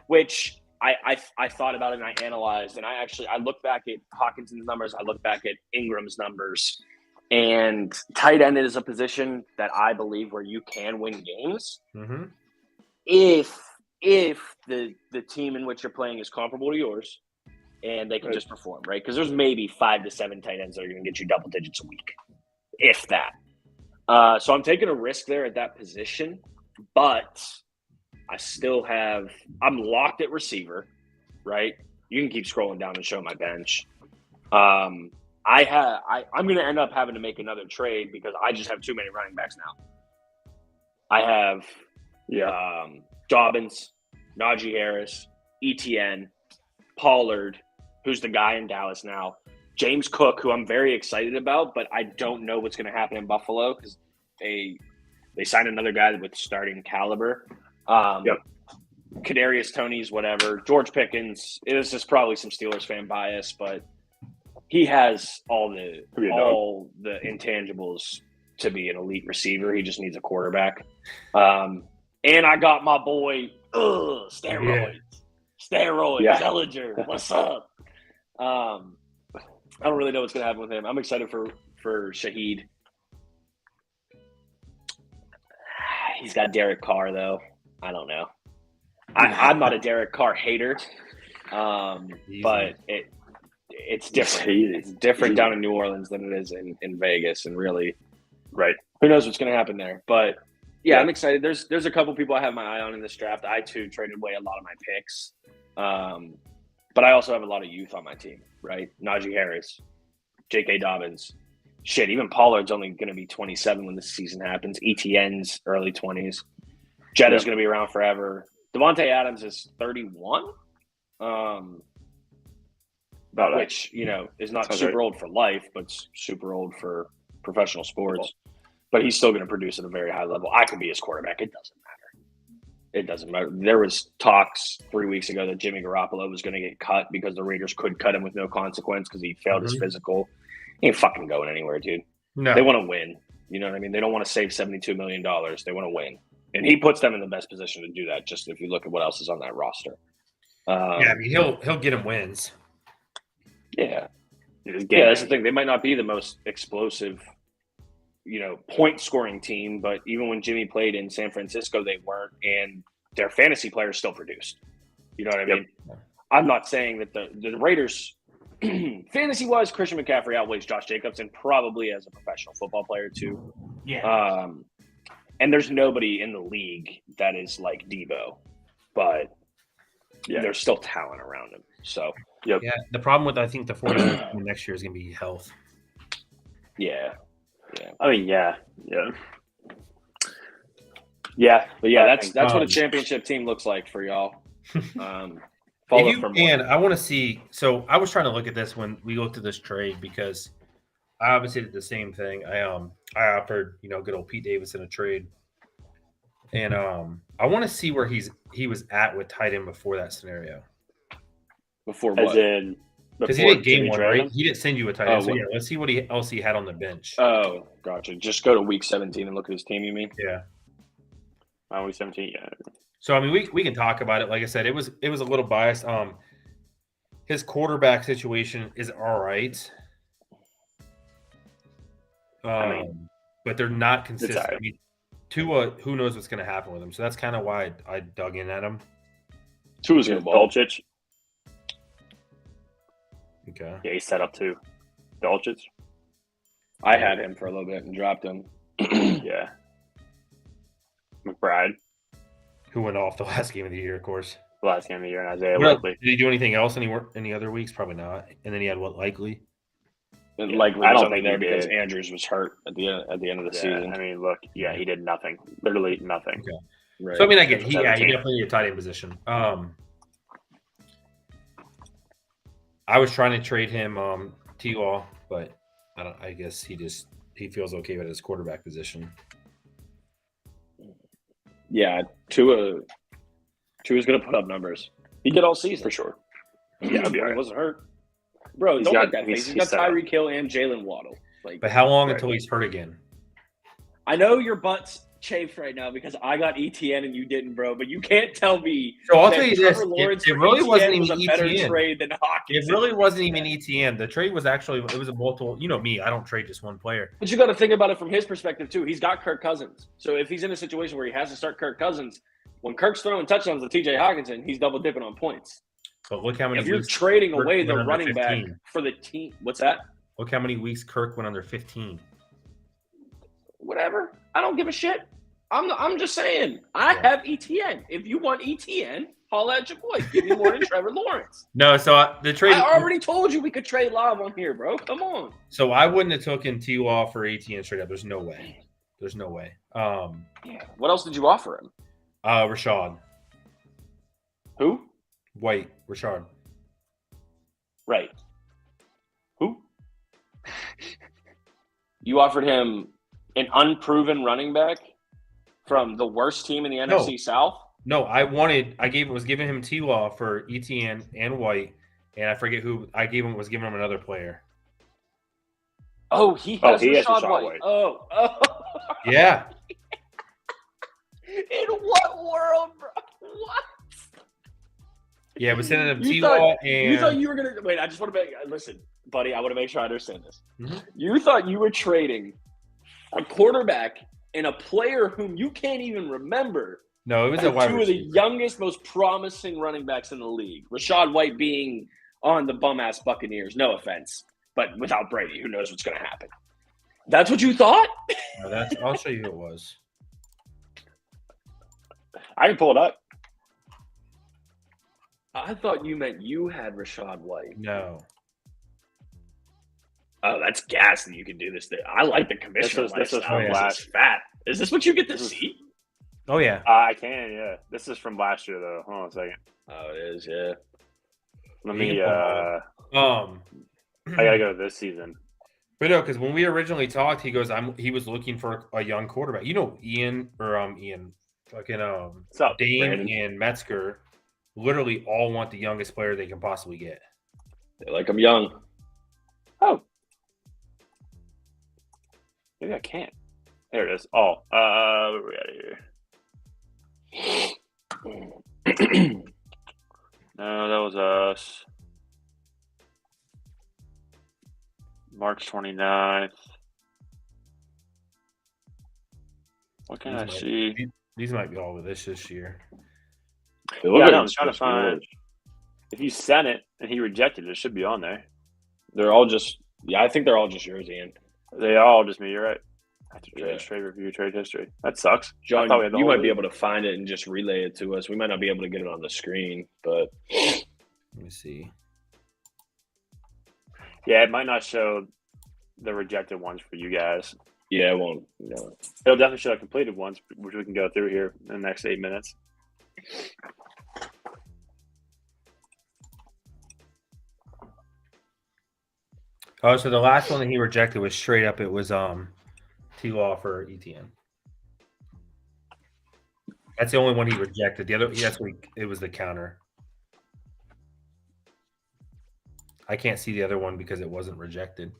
B: Which I thought about it and I analyzed, and I looked back at Hawkinson's numbers, I looked back at Ingram's numbers, and tight end is a position that I believe where you can win games if the team in which you're playing is comparable to yours and they can just perform, right? Because there's maybe 5 to 7 tight ends that are going to get you double digits a week, if that. So I'm taking a risk there at that position, but I'm locked at receiver, right? You can keep scrolling down and show my bench. I'm going to end up having to make another trade because I just have too many running backs now. I have Dobbins, Najee Harris, Etienne, Pollard, who's the guy in Dallas now, James Cook, who I'm very excited about, but I don't know what's going to happen in Buffalo because they signed another guy with starting caliber. Kadarius Toney's whatever. George Pickens. This is probably some Steelers fan bias, but he has all the intangibles to be an elite receiver. He just needs a quarterback. And I got my boy, steroids. Zellinger. What's up? I don't really know what's going to happen with him. I'm excited for Shaheed. He's got Derek Carr, though. I don't know. I'm not a Derek Carr hater, but it's different. It's different down in New Orleans than it is in Vegas, and really,
A: right?
B: Who knows what's going to happen there? But yeah, I'm excited. There's a couple people I have my eye on in this draft. I too traded away a lot of my picks, but I also have a lot of youth on my team. Right? Najee Harris, J.K. Dobbins. Shit, even Pollard's only going to be 27 when this season happens. ETN's early 20s. Jetta's going to be around forever. Devontae Adams is 31, which, is not super old for life, but super old for professional sports. But he's still going to produce at a very high level. I could be his quarterback. It doesn't matter. It doesn't matter. There was talks 3 weeks ago that Jimmy Garoppolo was going to get cut because the Raiders could cut him with no consequence because he failed his physical. He ain't fucking going anywhere, dude.
C: No.
B: They want to win. You know what I mean? They don't want to save $72 million. They want to win. And he puts them in the best position to do that, just if you look at what else is on that roster.
C: I mean, he'll get him wins.
B: Yeah. That's the thing. They might not be the most explosive, point scoring team, but even when Jimmy played in San Francisco, they weren't, and their fantasy players still produced. You know what I mean? I'm not saying that the Raiders, fantasy wise, Christian McCaffrey outweighs Josh Jacobs, and probably as a professional football player too.
D: Yeah.
B: And there's nobody in the league that is like Debo, but there's still talent around him. So
C: yeah, the problem with I think the 49ers next year is going to be health.
B: Yeah.
A: I mean, yeah.
B: But that's what a championship team looks like for y'all.
C: And I want to see. So I was trying to look at this when we looked at this trade because I obviously did the same thing. I offered good old Pete Davidson a trade, and I want to see where he was at with tight end before that scenario.
B: Before what?
A: As in,
C: because he did game one, right? He didn't send you a tight end. So yeah, let's see what else he had on the bench.
B: Oh, gotcha. Just go to week 17 and look at his team. You mean?
C: Yeah.
A: Week 17. Yeah.
C: So I mean, we can talk about it. Like I said, it was a little biased. His quarterback situation is all right. But they're not consistent. I mean, Tua, who knows what's going to happen with him? So that's kind of why I dug in at him.
B: Tua's going to ball.
A: Dolchich.
C: Okay.
A: Yeah, he's set up too. Dolchich.
B: I had him for a little bit and dropped him.
A: Yeah. McBride.
C: Who went off the last game of the year, of course.
A: The last game of the year, and Isaiah
C: Likely. Did he do anything else any other weeks? Probably not. And then he had
B: Likely
A: I don't think
B: there because
A: did.
B: Andrews was hurt at the end of the season.
A: I mean, look, he did nothing. Literally nothing.
C: Okay.
B: Right.
C: So I mean, I get he definitely need a tight end position. I was trying to trade him T-Law, but I guess he feels okay with his quarterback position.
B: Yeah, Tua's going to put up numbers. He did all season
A: for sure.
B: Yeah, he wasn't hurt. Bro, don't make that face. He's got Tyreek Hill and Jalen Waddle.
C: But how long until he's hurt again?
B: I know your butt's chafed right now because I got ETN and you didn't, bro. But you can't tell me.
C: So I'll tell you this:
B: it
C: really wasn't even
B: was a better trade than Hawkins.
C: It really wasn't even ETN. The trade was actually a multiple. You know me, I don't trade just one player.
B: But you got to think about it from his perspective too. He's got Kirk Cousins, so if he's in a situation where he has to start Kirk Cousins, when Kirk's throwing touchdowns to TJ Hawkinson, he's double dipping on points.
C: But look how many.
B: If you're trading away the running back for the team, what's that?
C: Look how many weeks Kirk went under 15.
B: Whatever. I don't give a shit. I'm just saying. I have ETN. If you want ETN, holla at your boy. Give me more than Trevor Lawrence.
C: No, so the trade.
B: I already told you we could trade live on here, bro. Come on.
C: So I wouldn't have taken T-Law for ETN straight up. There's no way.
B: Yeah. What else did you offer him?
C: Rashad.
B: Who?
C: White. Rashad.
B: Right. Who? You offered him an unproven running back from the worst team in the NFC South?
C: No, was giving him T-Law for ETN and White, and I forget who I was giving him another player.
B: Oh, he has Rashad White. Oh.
C: Yeah.
B: In what world, bro? What?
C: Yeah, we're sending him T-Law and...
B: You thought you were going to... Wait, I just want to make... Listen, buddy, I want to make sure I understand this.
C: Mm-hmm.
B: You thought you were trading a quarterback and a player whom you can't even remember.
C: No, it was a wide
B: receiver. Two of the youngest, most promising running backs in the league. Rashad White being on the bum-ass Buccaneers. No offense. But without Brady, who knows what's going to happen? That's what you thought?
C: No, I'll show you who it was.
A: I can pull it up.
B: I thought you meant you had Rashad White.
C: No.
B: Oh, that's gas that you can do this. I like the commissioner.
A: This is from last.
B: Fat. Is this what you get to see?
C: Oh yeah,
A: I can. Yeah, this is from last year though. Hold on a second.
B: Oh, it is. Yeah.
A: Let me. I gotta go this season.
C: But no, because when we originally talked, he goes, he was looking for a young quarterback. You know, Ian. Fucking
A: What's up,
C: Dame
B: Brandon?
C: and Metzger literally all want the youngest player they can possibly get.
B: They like I'm young.
A: Oh. Maybe I can't. There it is. Oh, what we got here? No, that was us. March 29th. What can I see?
C: These might be all of this year.
B: They look
A: Yeah,
B: like
A: I'm
B: it's
A: trying to
B: supposed be
A: find.
B: yours.
A: If you sent it and he rejected it, it should be on there.
B: They're all just. Yeah, I think they're all just yours, Ian.
A: They are all just me. You're right. I have to
B: Yeah.
A: trade review, trade history. That sucks. I
B: John,
A: thought we had the
B: you
A: whole
B: might be
A: league.
B: able to find it and just relay it to us. We might not be able to get it on the screen, but
C: Let me see.
A: Yeah, it might not show the rejected ones for you guys.
B: yeah, it won't. No.
A: It'll definitely show the completed ones, which we can go through here in the next 8 minutes.
C: Oh, so the last one that he rejected was straight up. It was T-Law for ETN. That's the only one he rejected. The other, it was the counter. I can't see the other one because it wasn't rejected.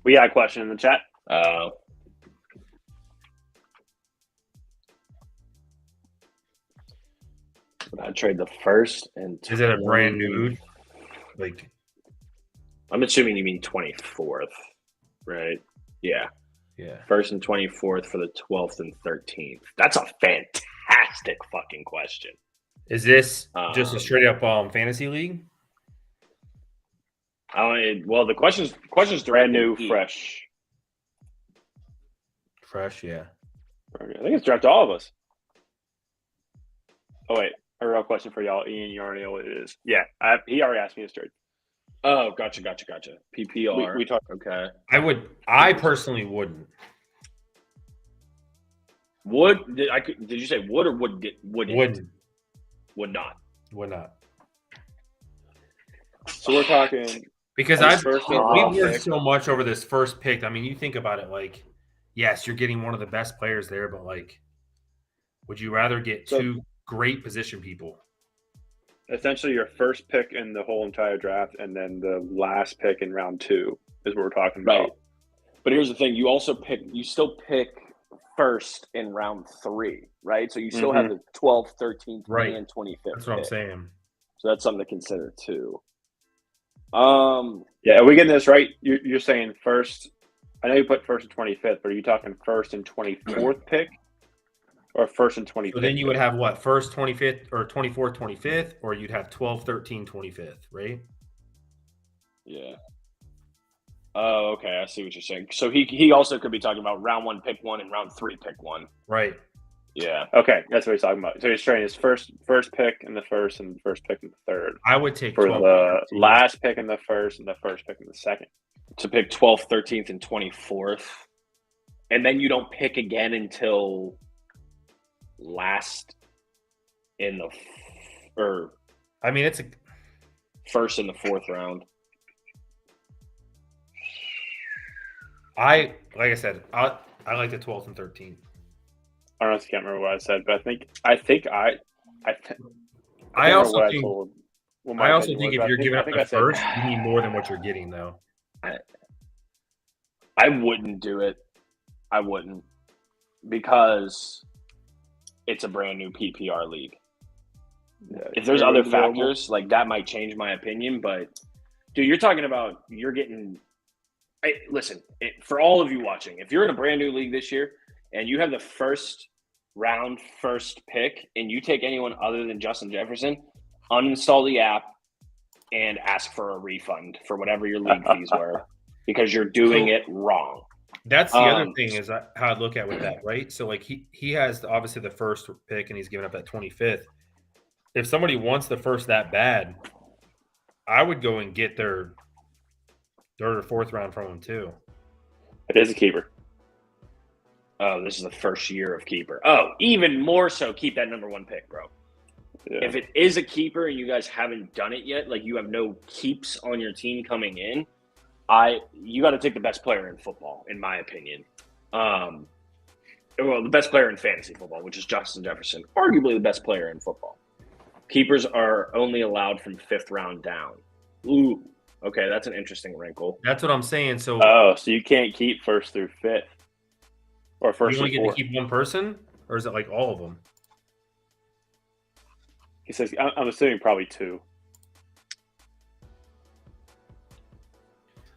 A: We got a question in the chat.
B: I trade the first and.
C: Is it a brand new? Like,
B: I'm assuming you mean 24th, right? Yeah.
C: yeah.
B: First and 24th for the 12th and 13th. That's a fantastic fucking question.
C: Is this just a straight up fantasy league?
B: Well, the question's
A: Brand new,
B: directed
A: fresh.
C: Fresh, yeah.
A: I think it's direct to all of us. Oh, wait. A real question for y'all. Ian, you already know what it is. Yeah, he already asked me to straight.
B: Oh, gotcha. PPR.
A: We talked.
B: Okay.
C: I personally wouldn't.
B: Did you say would or wouldn't?
C: Wouldn't.
B: Would not.
C: Would not.
A: So we're talking
C: because
A: we've
C: worked so much over this first pick. I mean, you think about it, like, yes, you're getting one of the best players there, but like, would you rather get two great position people?
A: Essentially, your first pick in the whole entire draft, and then the last pick in round 2 is what we're talking about.
B: Right. But here's the thing: you still pick first in round 3, right? So you still have the 12th, 13th,
C: right,
B: and 25th.
C: That's what I'm saying.
B: So that's something to consider too.
A: Yeah, are we getting this right? You're saying first. I know you put first and 25th, but are you talking first and 24th pick, or first and 25th?
C: So then you would have what, first 25th or 24th, 25th, or you'd have 12, 13, 25th, right?
B: Yeah. Oh, okay. I see what you're saying. So he also could be talking about round 1, pick 1, and round 3, pick 1.
C: Right.
B: Yeah.
A: Okay, that's what he's talking about. So he's trading his first pick in the first and the first pick in the third.
C: I would take
A: for
C: 12,
A: the last pick in the first and the first pick in the second.
B: To pick 12th, 13th, and 24th. And then you don't pick again until last in the
C: it's a
B: first in the 4th round.
C: like I said, I like the 12th and 13th.
A: I honestly can't remember what I said, but I
C: also think if you're giving up the first, you need more than what you're getting, though.
B: I wouldn't do it. I wouldn't, because it's a brand new PPR league. Yeah, if there's other factors, like that might change my opinion, but dude, you're talking about you're getting. Listen, for all of you watching, if you're in a brand new league this year and you have the first round first pick and you take anyone other than Justin Jefferson, uninstall the app and ask for a refund for whatever your league fees were, because you're doing it wrong.
C: That's the other thing is how I look at with that, right? So like he has obviously the first pick and he's giving up that 25th. If somebody wants the first that bad, I would go and get their third or fourth round from him too.
A: It is a keeper.
B: Oh, this is the first year of keeper. Oh, even more so, keep that number 1 pick, bro. Yeah. If it is a keeper and you guys haven't done it yet, like you have no keeps on your team coming in, you got to take the best player in football, in my opinion. well, the best player in fantasy football, which is Justin Jefferson, arguably the best player in football. Keepers are only allowed from 5th round down. Ooh, okay, that's an interesting wrinkle.
C: That's what I'm saying. So
A: so you can't keep 1st through 5th, or 1st
C: you only
A: through
C: get
A: 4th.
C: to keep one person, or is it like all of them?
A: He says, I'm assuming probably 2.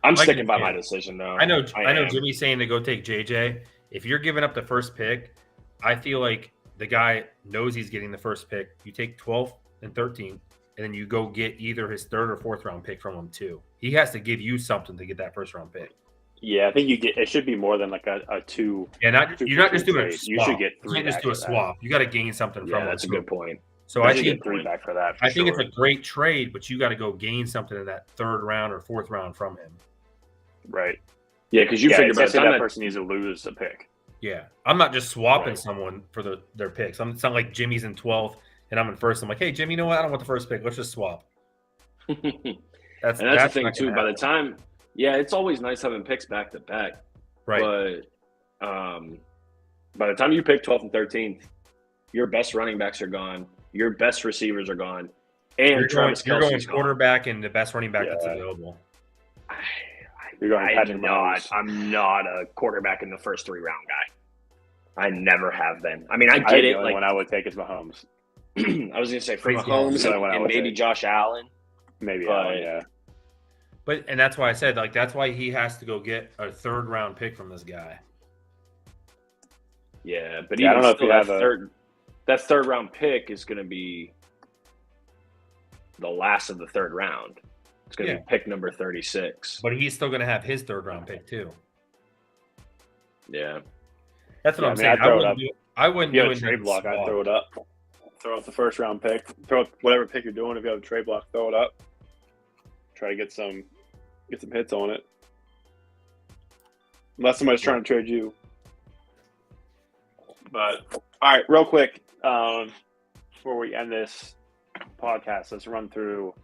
B: I'm
C: Like
B: sticking
C: you
B: by
C: said.
B: my decision, though.
C: I know
B: am.
C: Jimmy's saying to go take JJ. If you're giving up the first pick, I feel like the guy knows he's getting the first pick. You take 12th and 13th, and then you go get either his 3rd or 4th round pick from him too. He has to give you something to get that first round pick.
A: Yeah, I think it should be more than like a 2.
C: Yeah, you're not just doing a swap.
A: You should get 3.
C: You can't just do a swap. You got to gain something from
B: Yeah,
C: him.
B: that's a good point.
C: So
A: I
C: I
A: should
C: think
A: get 3 back for that.
C: I think it's a great trade, but you got to go gain something in that 3rd round or 4th round from him.
A: right.
B: Yeah, because you figure by the time
A: that person needs to lose a pick.
C: Yeah, I'm not just swapping
B: Right.
C: someone for their picks. It's not like Jimmy's in 12th and I'm in 1st. I'm like, hey, Jimmy, you know what? I don't want the 1st pick. Let's just swap.
B: That's the thing
C: not
B: too.
C: gonna
B: By the
C: happen.
B: time, yeah, it's always nice having picks back to back.
C: Right.
B: But by the time you pick 12th and 13th, your best running backs are gone. Your best receivers are gone. And
C: You're going
B: Kelce's gone.
C: quarterback and the best running back that's
A: Yeah.
C: available.
A: You're going Patrick Mahomes.
B: I'm not a quarterback in the first 3 round guy. I never have been. I mean, I get it.
A: The only
B: Like
A: one I would take is Mahomes.
B: I was going to say for
C: Crazy
B: Mahomes
A: the only one I
B: and
A: would
B: maybe
A: take.
B: Josh Allen.
A: Maybe,
B: But-
A: yeah.
C: And that's why I said, like, that's why he has to go get a 3rd round pick from this guy.
B: Yeah, but
A: Yeah, I
B: even
A: don't know if
B: still,
A: you have
B: that 3rd round pick is going to be the last of the 3rd round. It's going to be pick number 36.
C: But he's still going to have his 3rd round pick too.
B: Yeah.
C: That's what
A: Yeah,
C: I'm
A: I mean,
C: saying.
A: I'd throw it up.
C: I wouldn't
A: If you
C: do
A: have a trade
C: anything
A: block, I'd
C: swap.
A: throw it up. Throw out the 1st round pick. Throw out whatever pick you're doing. If you have a trade block, throw it up. Try to get some hits on it. Unless somebody's trying to trade you. But all right, real quick, before we end this podcast, let's run through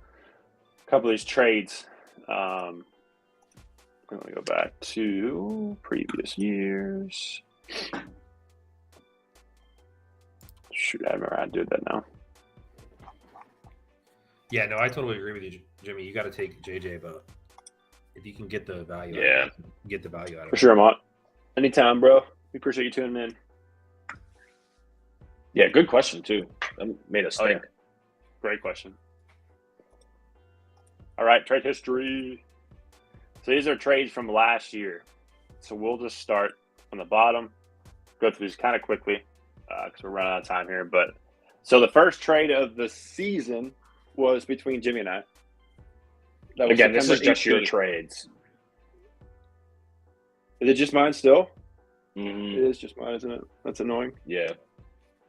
A: a couple of these trades. I'm going to go back to previous years. Shoot, I remember how to do that now.
C: Yeah, no, I totally agree with you, Jimmy. You got to take JJ, but if you can get the value,
B: Yeah.
C: get the value out of
A: For
C: it.
A: sure, Mont. Anytime, bro. We appreciate you tuning in.
B: Yeah, good question, too. That made us
A: Oh,
B: think.
A: yeah. Great question. All right, trade history. So these are trades from last year. So we'll just start on the bottom, go through these kind of quickly because we're running out of time here. But so the first trade of the season was between Jimmy and I. That was
B: Again, this is
A: September
B: just your
A: 18th.
B: trades.
A: Is it just mine still?
B: Mhm.
A: It is just mine, isn't it? That's annoying.
B: Yeah.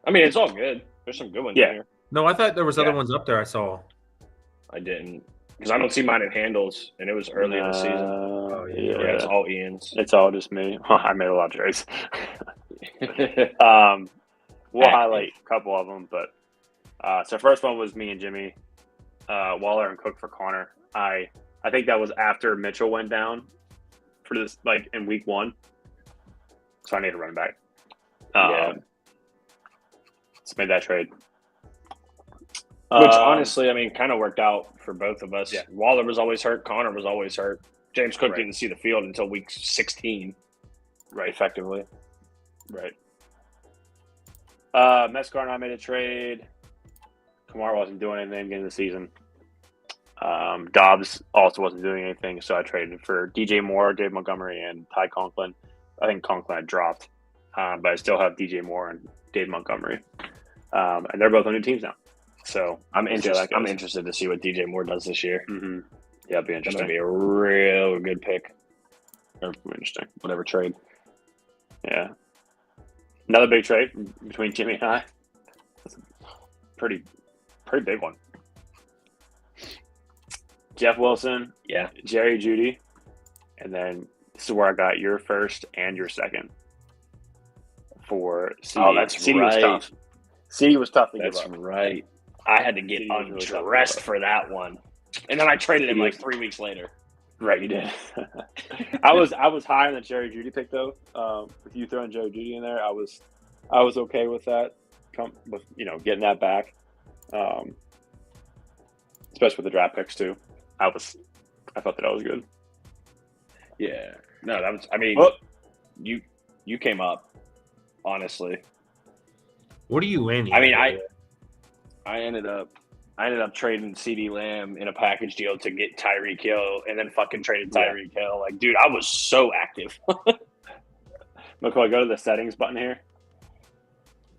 B: I mean, it's all good. There's some good ones
A: Yeah.
B: in here.
C: No, I thought there was other
A: Yeah.
C: ones up there I saw.
B: I didn't. Because I don't see mine in handles, and it was early in the season.
C: yeah.
B: Yeah, it's all Ian's.
A: It's all just me. I made a lot of trades. We'll highlight a couple of them, but so first one was me and Jimmy, Waller and Cook for Connor. I think that was after Mitchell went down for this, like in week 1. So I need a running back.
B: Yeah.
A: Let's make that trade.
B: Which honestly, I mean, kind of worked out for both of us.
A: Yeah.
B: Waller was always hurt. Connor was always hurt. James Cook
A: Right.
B: didn't see the field until week 16,
A: right,
B: effectively.
A: right. Mescar and I made a trade. Kamara wasn't doing anything beginning of the season. Dobbs also wasn't doing anything, so I traded for DJ Moore, Dave Montgomery, and Ty Conklin. I think Conklin had dropped, but I still have DJ Moore and Dave Montgomery, and they're both on new teams now. So
B: I'm
A: we'll see how that
B: interested. I'm
A: goes.
B: interested to see what DJ Moore does this year.
A: Mm-hmm. Yeah, it'll be
B: It's
A: interesting.
B: going to be a real good pick,
A: It'll be interesting.
B: whatever trade.
A: Yeah. Another big trade between Jimmy and I. That's a pretty big one. Jeff Wilson,
B: Yeah.
A: Jerry Judy, and then this is where I got your first and your second for CD.
B: Oh, that's
A: CD was
B: right.
A: tough. CD was tough to
B: That's
A: give up.
B: right. I had to get
A: CD was really tough to
B: undressed
A: give up.
B: for that one. And then I traded him
A: CD
B: like
A: was-
B: 3 weeks later.
A: Right, you did. I was high on the Jerry Judy pick though. With you throwing Jerry Judy in there, I was okay with that. With getting that back, especially with the draft picks too. I thought that was good.
B: Yeah. No, that was. I mean, you came up, honestly.
C: What do you win?
B: I mean, I ended up trading CD Lamb in a package deal to get Tyreek Hill, and then fucking traded Tyreek Hill. Like, dude, I was so active.
A: McCoy, go to the settings button here.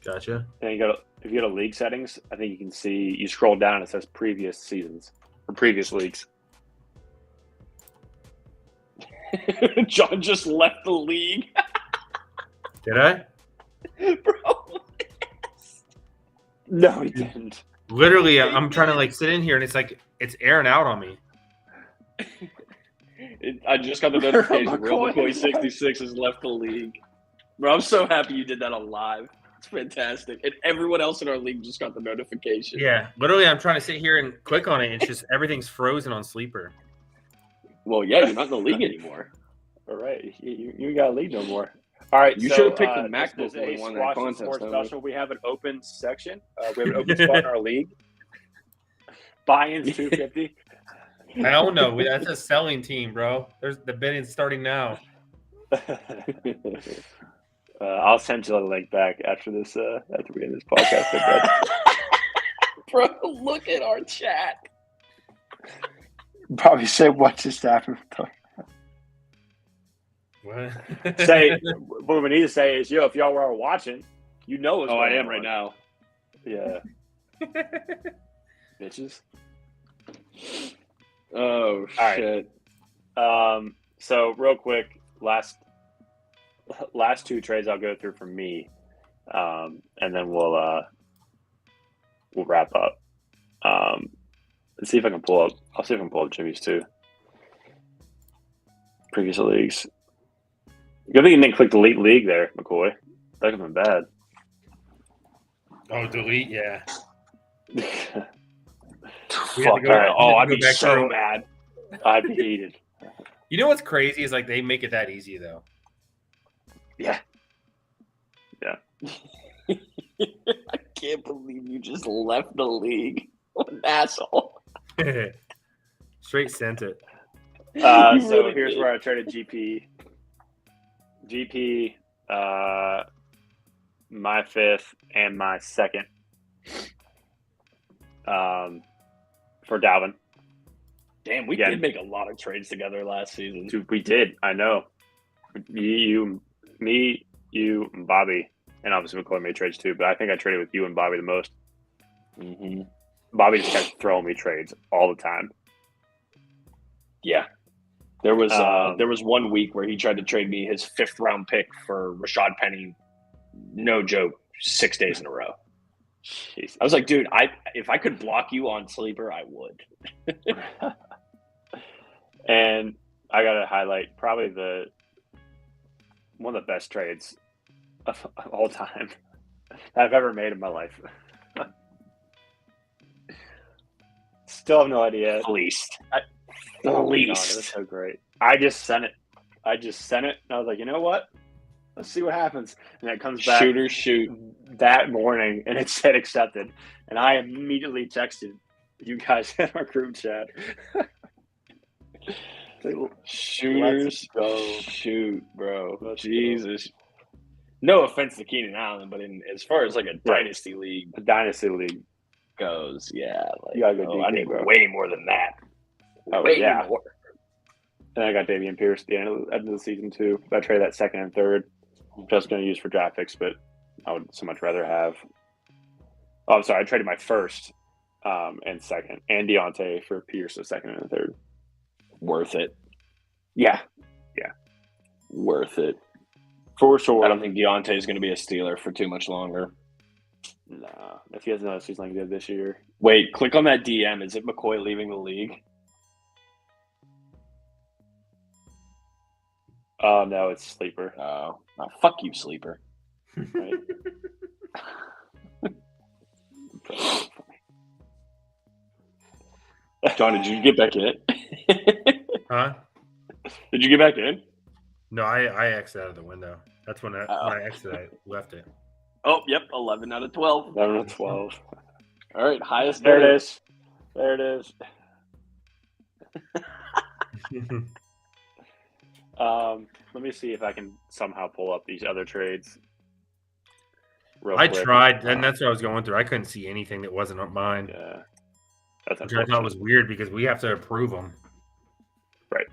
C: Gotcha.
A: And if you go to league settings, I think you can see, you scroll down and it says previous seasons or previous leagues.
B: John just left the league.
C: Did I?
B: Bro.
A: No, he didn't.
C: Literally, I'm trying to like sit in here and it's airing out on me.
B: I just got the notification. Real McCoy 66 has left the league. Bro, I'm so happy you did that on live. It's fantastic. And everyone else in our league just got the notification.
C: Yeah, literally, I'm trying to sit here and click on it. It's just everything's frozen on Sleeper.
B: Well, yeah, you're not in the league anymore.
A: All right, you got a lead no more. All right,
B: you should have picked the MacBook
A: when
B: we
A: we
B: won that
A: Squatchin
B: contest.
A: Sports Special. We have an open section. We have an open spot in our league. Buy-ins $250.
C: I don't know. That's a selling team, bro. There's the bidding starting now.
A: I'll send you the link back after this. After we end this podcast.
B: Bro, look at our chat.
A: Probably say what just happened.
C: What?
A: What we need to say is, if y'all were watching, what's going on.
B: I am right now.
A: Yeah. Bitches.
B: Oh, shit.
A: Right. So real quick, last two trades I'll go through for me, and then we'll wrap up. Let's see if I can pull up. I'll see if I can pull up Jimmy's too. Previous leagues. Good thing you didn't click delete league there, McCoy. That could have been bad.
C: Oh, delete, yeah.
B: Fuck that. Oh, I'd be so mad.
A: I'd be heated.
C: You know what's crazy is like they make it that easy though.
A: Yeah.
B: I can't believe you just left the league. What an asshole.
C: Straight sent it.
A: So really here's where I traded GP. GP, my fifth and my second for Dalvin.
B: Damn, we did make a lot of trades together last season.
A: Dude, we did. I know. Me, you, and Bobby, and obviously McCoy made trades too. But I think I traded with you and Bobby the most.
B: Mm-hmm.
A: Bobby just kept throwing me trades all the time.
B: Yeah. There was 1 week where he tried to trade me his 5th round pick for Rashad Penny. No joke, 6 days in a row. Jeez. I was like, dude, if I could block you on Sleeper, I would.
A: And I got to highlight probably one of the best trades of all time I've ever made in my life. Still have no idea.
B: The least.
A: It was so great. I just sent it, and I was like, you know what? Let's see what happens. And it comes back.
B: Shoot
A: that morning, and it said accepted. And I immediately texted you guys in our group chat.
B: Shooters go shoot, bro. Jesus. No offense to Keenan Allen, but as far as like a dynasty league goes, yeah, like,
A: you gotta go DK,
B: I need
A: bro.
B: way more than that.
A: Way more. And I got Dameon Pierce at the end of the season too. I traded that second and third, which I was going to use for draft picks, but I would so much rather have. Oh, I'm sorry. I traded my first and second, and Deontay for Pierce, the second and the third.
B: Worth it.
A: Yeah.
B: Worth it.
A: For sure.
B: I don't think Deontay is going to be a Steeler for too much longer.
A: No. If he has another season like he did this year.
B: Wait, click on that DM. Is it McCoy leaving the league?
A: Oh, no, it's Sleeper.
B: Oh, fuck you, Sleeper.
A: Right.
B: John, did you get back in it?
C: Huh?
B: Did you get back in?
C: No, I exited out of the window. That's when I exited, I left it.
B: Oh, yep, 11 out of 12.
A: 11 to 12.
B: All right, highest
A: There
B: bidder.
A: it is. There it is. Let me see if I can somehow pull up these other trades.
C: I
A: quick.
C: tried, and that's what I was going through. I couldn't see anything that wasn't on mine.
A: Yeah, that's
C: Which I thought was weird because we have to approve them.
A: right.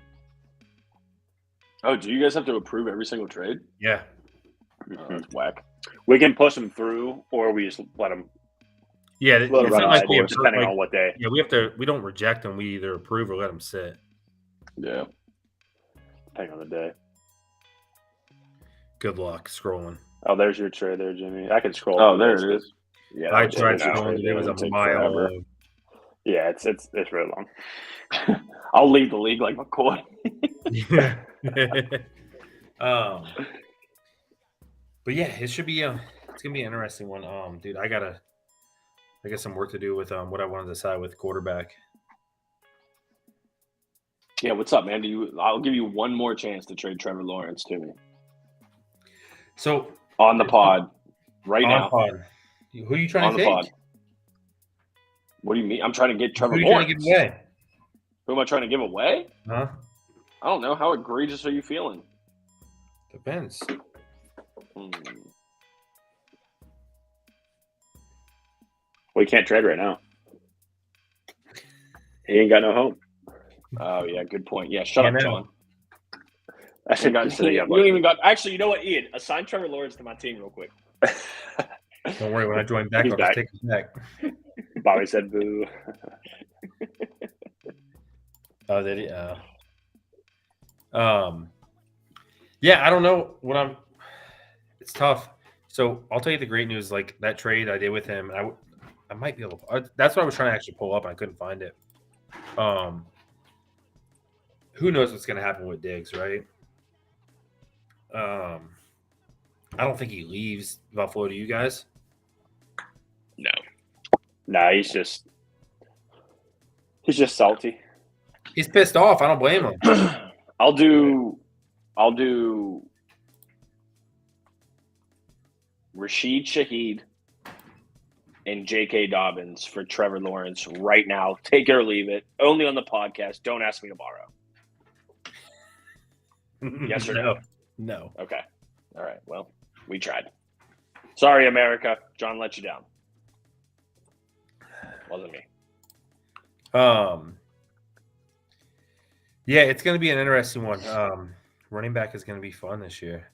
B: Oh, do you guys have to approve every single trade?
C: Yeah.
B: Oh, that's whack.
A: We can push them through, or we just let them.
C: Yeah,
A: Let them
C: it's
A: run
C: not
A: an
C: like
A: idea,
C: we
A: depending on what day.
C: Yeah, we have to. We don't reject them. We either approve or let them sit.
B: Yeah.
A: Depending on the day.
C: Good luck scrolling.
A: Oh, there's your trade there, Jimmy. I can scroll.
B: Oh, there it is.
A: Yeah,
C: I
A: that
C: tried
A: was
C: scrolling. It was a
B: Take
C: mile.
B: forever.
A: Yeah, it's really long.
B: I'll leave the league like McCoy.
C: Yeah. But yeah, it should be it's gonna be an interesting one. Dude, I got some work to do with what I want to decide with quarterback.
B: Yeah, what's up, man? I'll give you one more chance to trade Trevor Lawrence to me.
C: So
B: On the pod. Right now.
C: Pod. Who are you trying
B: On
C: to
B: the
C: take?
B: pod. What do you mean? I'm trying to get Trevor
C: Who are you
B: Lawrence.
C: trying to give away?
B: Who am I trying to give away?
C: Huh?
B: I don't know. How egregious are you feeling?
C: Depends.
A: Well, he can't trade right now. He ain't got no home.
B: Oh, yeah, good point. Yeah, shut up,
C: no.
B: John.
A: I should
B: You don't even got. Actually, you know what, Ian? Assign Trevor Lawrence to my team real quick.
C: Don't worry, when I join back,
A: He's
C: I'll just
A: back.
C: take him back.
A: Bobby said boo.
C: Oh, did he? Yeah, I don't know what I'm. It's tough. So I'll tell you the great news. Like that trade I did with him, I might be able to. That's what I was trying to actually pull up, and I couldn't find it. Who knows what's going to happen with Diggs, right? I don't think he leaves Buffalo. Do you guys?
B: No.
A: Nah, he's just salty.
C: He's pissed off. I don't blame him.
B: I'll do Rashid Shaheed and J.K. Dobbins for Trevor Lawrence right now. Take it or leave it. Only on the podcast. Don't ask me to borrow. Yes or no?
C: No.
B: Okay. All right. Well, we tried. Sorry, America. John let you down. Wasn't me.
C: Yeah, it's going to be an interesting one. Running back is going to be fun this year.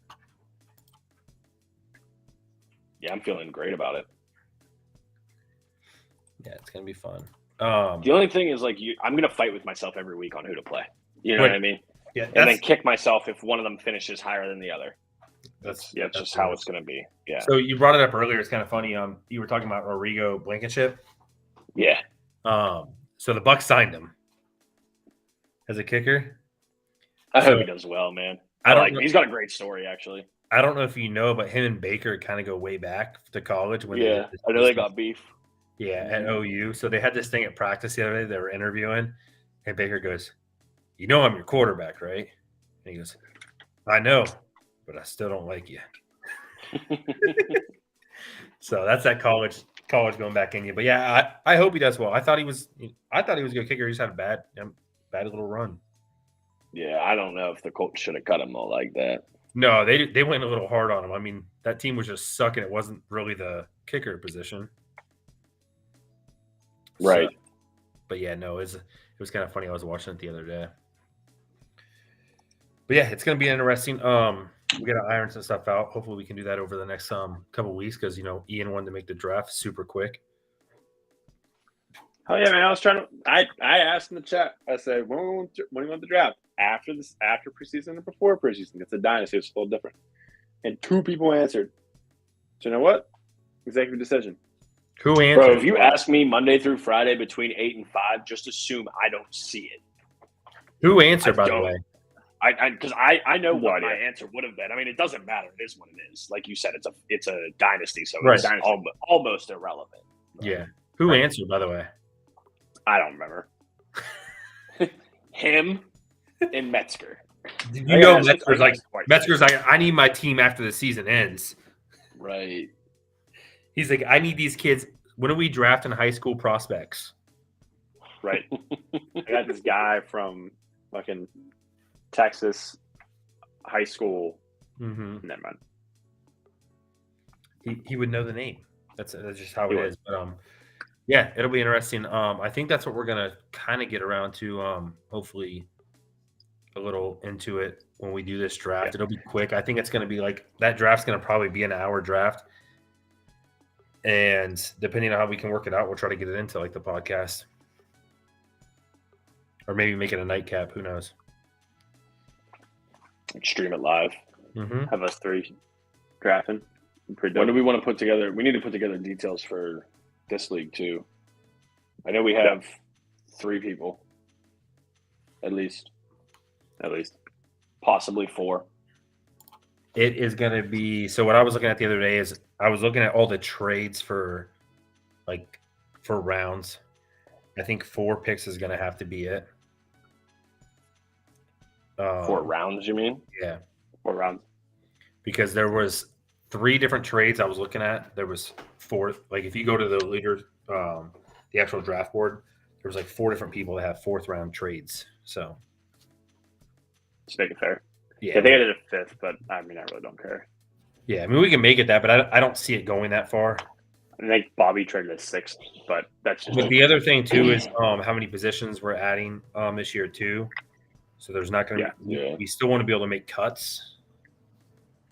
B: Yeah, I'm feeling great about it.
C: Yeah, it's going to be fun.
B: The only thing is, like, I'm going to fight with myself every week on who to play. You know what I mean?
C: Yeah,
B: and then kick myself if one of them finishes higher than the other.
C: That's
B: just how it's going to be. Yeah.
C: So you brought it up earlier. It's kind of funny. You were talking about Rodrigo Blankenship.
B: Yeah.
C: So the Bucs signed him as a kicker.
B: I hope he does well, man. He's got a great story, actually.
C: I don't know if you know, but him and Baker kind of go way back to college.
B: I know they got beef.
C: Yeah, at OU. So they had this thing at practice the other day. They were interviewing, and Baker goes, "You know I'm your quarterback, right?" And he goes, "I know, but I still don't like you." So that's that college going back in you. But yeah, I hope he does well. I thought he was a good kicker. He just had a bad little run.
B: Yeah, I don't know if the coach should have cut him all like that.
C: No, they went a little hard on him. I mean, that team was just sucking. It wasn't really the kicker position.
B: Right.
C: So, but yeah, no, it was kind of funny. I was watching it the other day. But yeah, it's going to be interesting. We got to iron some stuff out. Hopefully we can do that over the next couple weeks because, Ian wanted to make the draft super quick.
A: Oh, yeah, man. I was trying to – I asked in the chat. I said, when do you want the draft? After preseason or before preseason? It's a dynasty. It's a little different. And 2 people answered. So you know what? Executive decision.
C: Who answered?
B: Bro, if you ask me Monday through Friday between 8 and 5, just assume I don't see it.
C: Who answered, by the way?
B: Because I know what my answer would have been. I mean, it doesn't matter. It is what it is. Like you said, it's a dynasty, so it's almost irrelevant.
C: Yeah. Who answered, by the way?
A: I don't remember.
B: Him and Metzger.
C: You know,
A: Yeah,
C: Metzger's like, I need my team after the season ends.
B: Right.
C: He's like, I need these kids. When are we drafting high school prospects?
A: Right. I got this guy from fucking Texas high school.
C: Mm-hmm.
A: Never mind.
C: He would know the name. That's just how
A: He
C: it
A: would.
C: is. But yeah, it'll be interesting. I think that's what we're gonna kind of get around to. Hopefully, a little into it when we do this draft.
A: Yeah.
C: It'll be quick. I think it's gonna be like that draft's gonna probably be an hour draft. And depending on how we can work it out, we'll try to get it into like the podcast. Or maybe make it a nightcap. Who knows?
B: Stream it live.
C: Mm-hmm.
A: Have us three drafting. Pretty
B: When
A: dope.
B: do we want to put together? We need to put together details for this league too. I know we have 3 people, at least, possibly 4.
C: It is going to be. So what I was looking at the other day is I was looking at all the trades for rounds. I think 4 picks is going to have to be it.
B: 4 rounds, you mean?
C: Yeah.
A: 4 rounds.
C: Because there was 3 different trades I was looking at. There was 4. Like if you go to the leader, the actual draft board, there was like 4 different people that have 4th round trades. So
A: Just make it fair.
C: yeah,
A: I think I did a 5th, but I mean, I really don't care.
C: yeah. I mean, we can make it that, but I don't see it going that far.
A: I think Bobby traded a 6th, but that's just.
C: But the other thing too is how many positions we're adding this year too. So there's not going to be. We still want to be able to make cuts.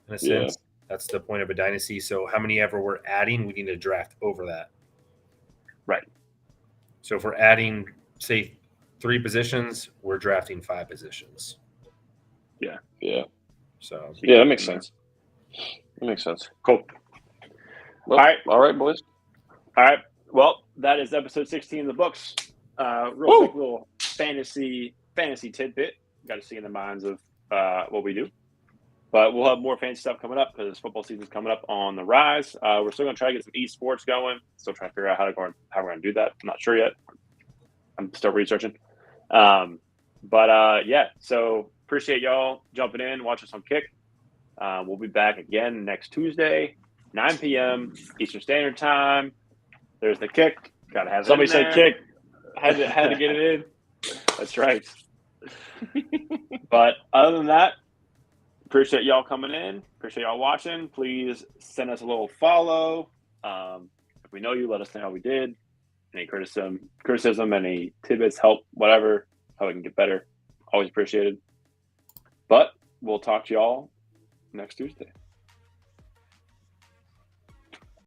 C: In a sense, that's the point of a dynasty. So how many ever we're adding, we need to draft over that.
A: Right.
C: So if we're adding, say, 3 positions, we're drafting 5 positions.
A: Yeah.
B: Yeah.
C: So
B: yeah, that makes sense. That makes sense.
A: Cool.
B: Well, all right, boys.
A: All right. Well, that is episode 16 in the books. Real quick little fantasy tidbit. Got to see in the minds of what we do. But we'll have more fancy stuff coming up because football season's coming up on the rise. We're still going to try to get some esports going. Still trying to figure out how we're going to do that. I'm not sure yet. I'm still researching. Yeah, so appreciate y'all jumping in, watch us on Kick. We'll be back again next Tuesday, 9 p.m. Eastern Standard Time. There's the Kick. Got to have
B: Somebody
A: it in
B: said
A: there.
B: Kick. Had to get it in.
A: That's right. But other than that, appreciate y'all coming in. Appreciate y'all watching. Please send us a little follow. If we know you, let us know how we did. Any criticism, any tidbits, help, whatever, how we can get better. Always appreciated. But we'll talk to y'all next Tuesday.